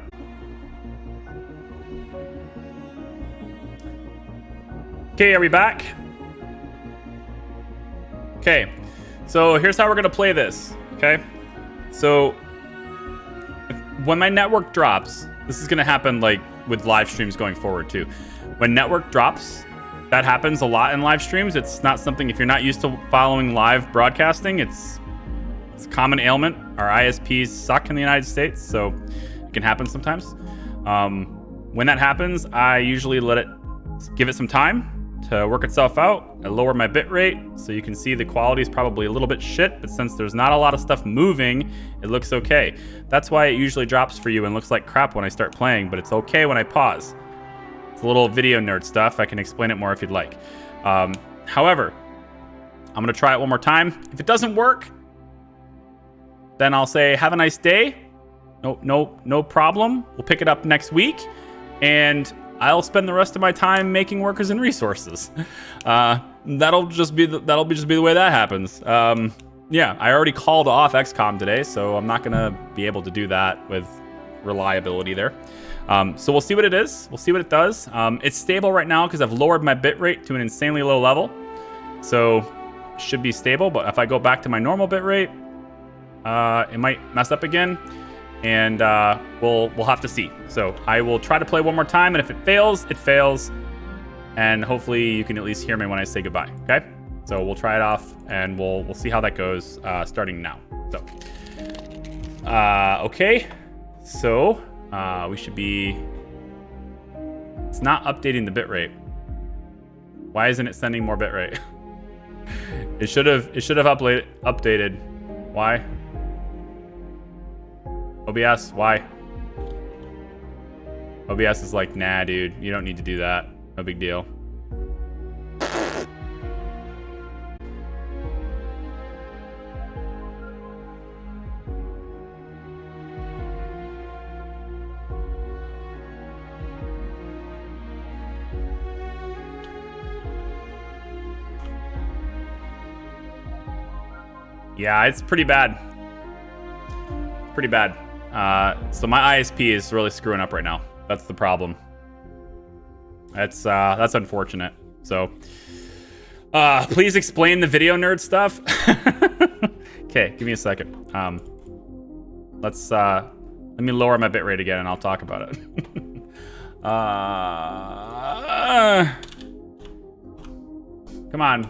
Okay, are we back? Okay, so here's how we're gonna play this. Okay, so when my network drops, this is gonna happen like with live streams going forward too. When network drops, that happens a lot in live streams. It's not something, if you're not used to following live broadcasting, it's a common ailment. Our ISPs suck in the United States, so it can happen sometimes. When that happens, I usually give it some time to work itself out. I lower my bit rate, so you can see the quality is probably a little bit shit, but since there's not a lot of stuff moving, it looks okay. That's why it usually drops for you and looks like crap when I start playing, but it's okay when I pause. It's a little video nerd stuff. I can explain it more if you'd like. However, I'm gonna try it one more time. If it doesn't work, then I'll say, have a nice day. No problem. We'll pick it up next week, and I'll spend the rest of my time making workers and resources. That'll just be the way that happens. Yeah, I already called off XCOM today, so I'm not gonna be able to do that with reliability there. So we'll see what it is. We'll see what it does. It's stable right now because I've lowered my bit rate to an insanely low level, so it should be stable. But if I go back to my normal bit rate, it might mess up again, and we'll have to see. So I will try to play one more time, and if it fails, it fails, and hopefully you can at least hear me when I say goodbye. Okay, so we'll try it off, and we'll see how that goes starting now. So okay, so we should be... It's not updating the bitrate. Why isn't it sending more bitrate? It should have updated. Why? OBS, why? OBS is like, nah, dude, you don't need to do that. No big deal. Yeah, it's pretty bad. Pretty bad. So my ISP is really screwing up right now. That's the problem. That's unfortunate. So please explain the video nerd stuff. Okay, give me a second. Let me lower my bitrate again and I'll talk about it. Come on.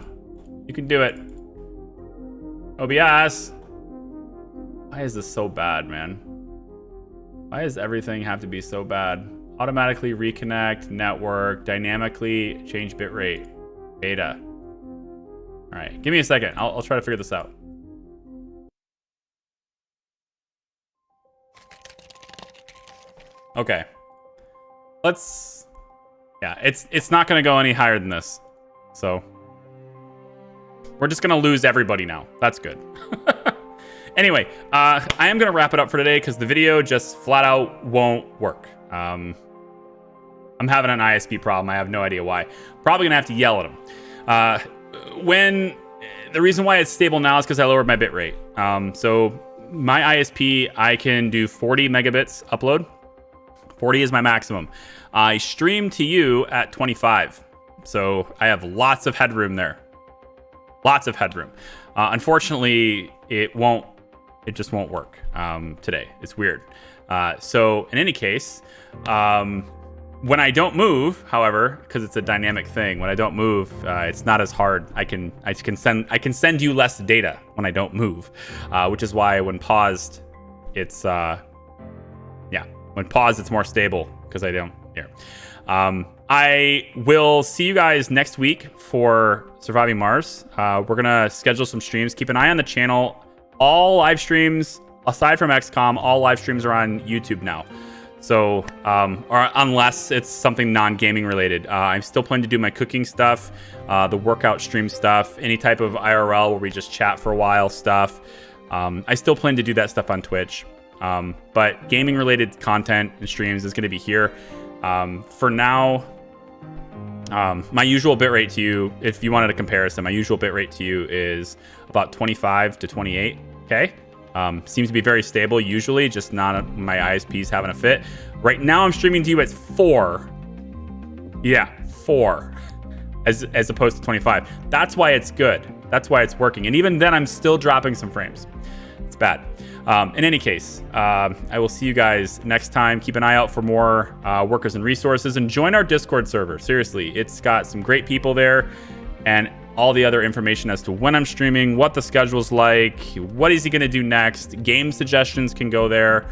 You can do it. OBS. Why is this so bad, man? Why does everything have to be so bad? automatically reconnect network, dynamically change bitrate, beta. All right, give me a second. I'll try to figure this out. Okay. Let's... Yeah, it's not going to go any higher than this. So we're just going to lose everybody now. That's good. Anyway, I am going to wrap it up for today because the video just flat out won't work. I'm having an ISP problem. I have no idea why. Probably going to have to yell at him. The reason why it's stable now is because I lowered my bitrate. So my ISP, I can do 40 megabits upload. 40 is my maximum. I stream to you at 25. So I have lots of headroom there. Lots of headroom. Unfortunately, it just won't work today. It's weird. So in any case, when I don't move, however, because it's a dynamic thing, when I don't move, it's not as hard. I can send you less data when I don't move, which is why when paused, it's when paused it's more stable because I don't here. I will see you guys next week for Surviving Mars. We're gonna schedule some streams. Keep an eye on the channel. All live streams, aside from XCOM, all live streams are on YouTube now. So, or unless it's something non-gaming related. I'm still planning to do my cooking stuff, the workout stream stuff, any type of IRL where we just chat for a while stuff. I still plan to do that stuff on Twitch. But gaming related content and streams is going to be here. For now, my usual bitrate to you, if you wanted a comparison, my usual bitrate to you is about 25 to 28. Okay. Seems to be very stable usually, just not my ISPs having a fit. Right now I'm streaming to you at 4. Yeah, 4 as opposed to 25. That's why it's good. That's why it's working. And even then I'm still dropping some frames. It's bad. In any case, I will see you guys next time. Keep an eye out for more workers and resources and join our Discord server. Seriously, it's got some great people there and all the other information as to when I'm streaming, what the schedule's like, what is he going to do next. Game suggestions can go there,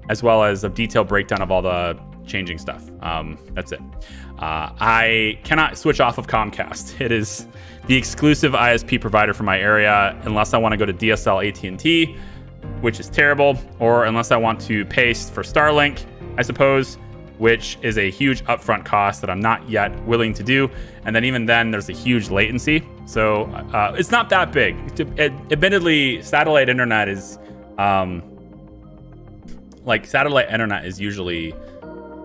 as well as a detailed breakdown of all the changing stuff. That's it. I cannot switch off of Comcast. It is the exclusive ISP provider for my area, unless I want to go to DSL AT&T, which is terrible, or unless I want to pay for Starlink, I suppose, which is a huge upfront cost that I'm not yet willing to do. And then even then, there's a huge latency. So it's not that big. Admittedly, satellite internet is usually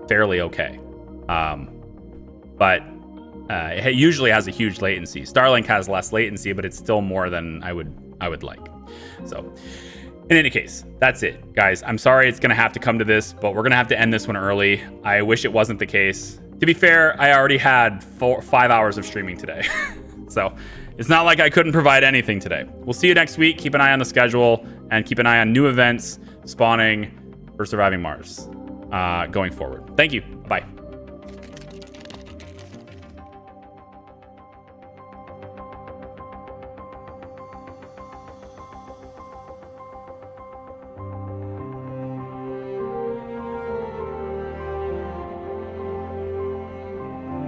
fairly okay. But it usually has a huge latency. Starlink has less latency, but it's still more than I would like. So in any case, that's it, guys. I'm sorry it's going to have to come to this, but we're going to have to end this one early. I wish it wasn't the case. To be fair, I already had 5 hours of streaming today. So it's not like I couldn't provide anything today. We'll see you next week. Keep an eye on the schedule and keep an eye on new events spawning for Surviving Mars going forward. Thank you. Bye.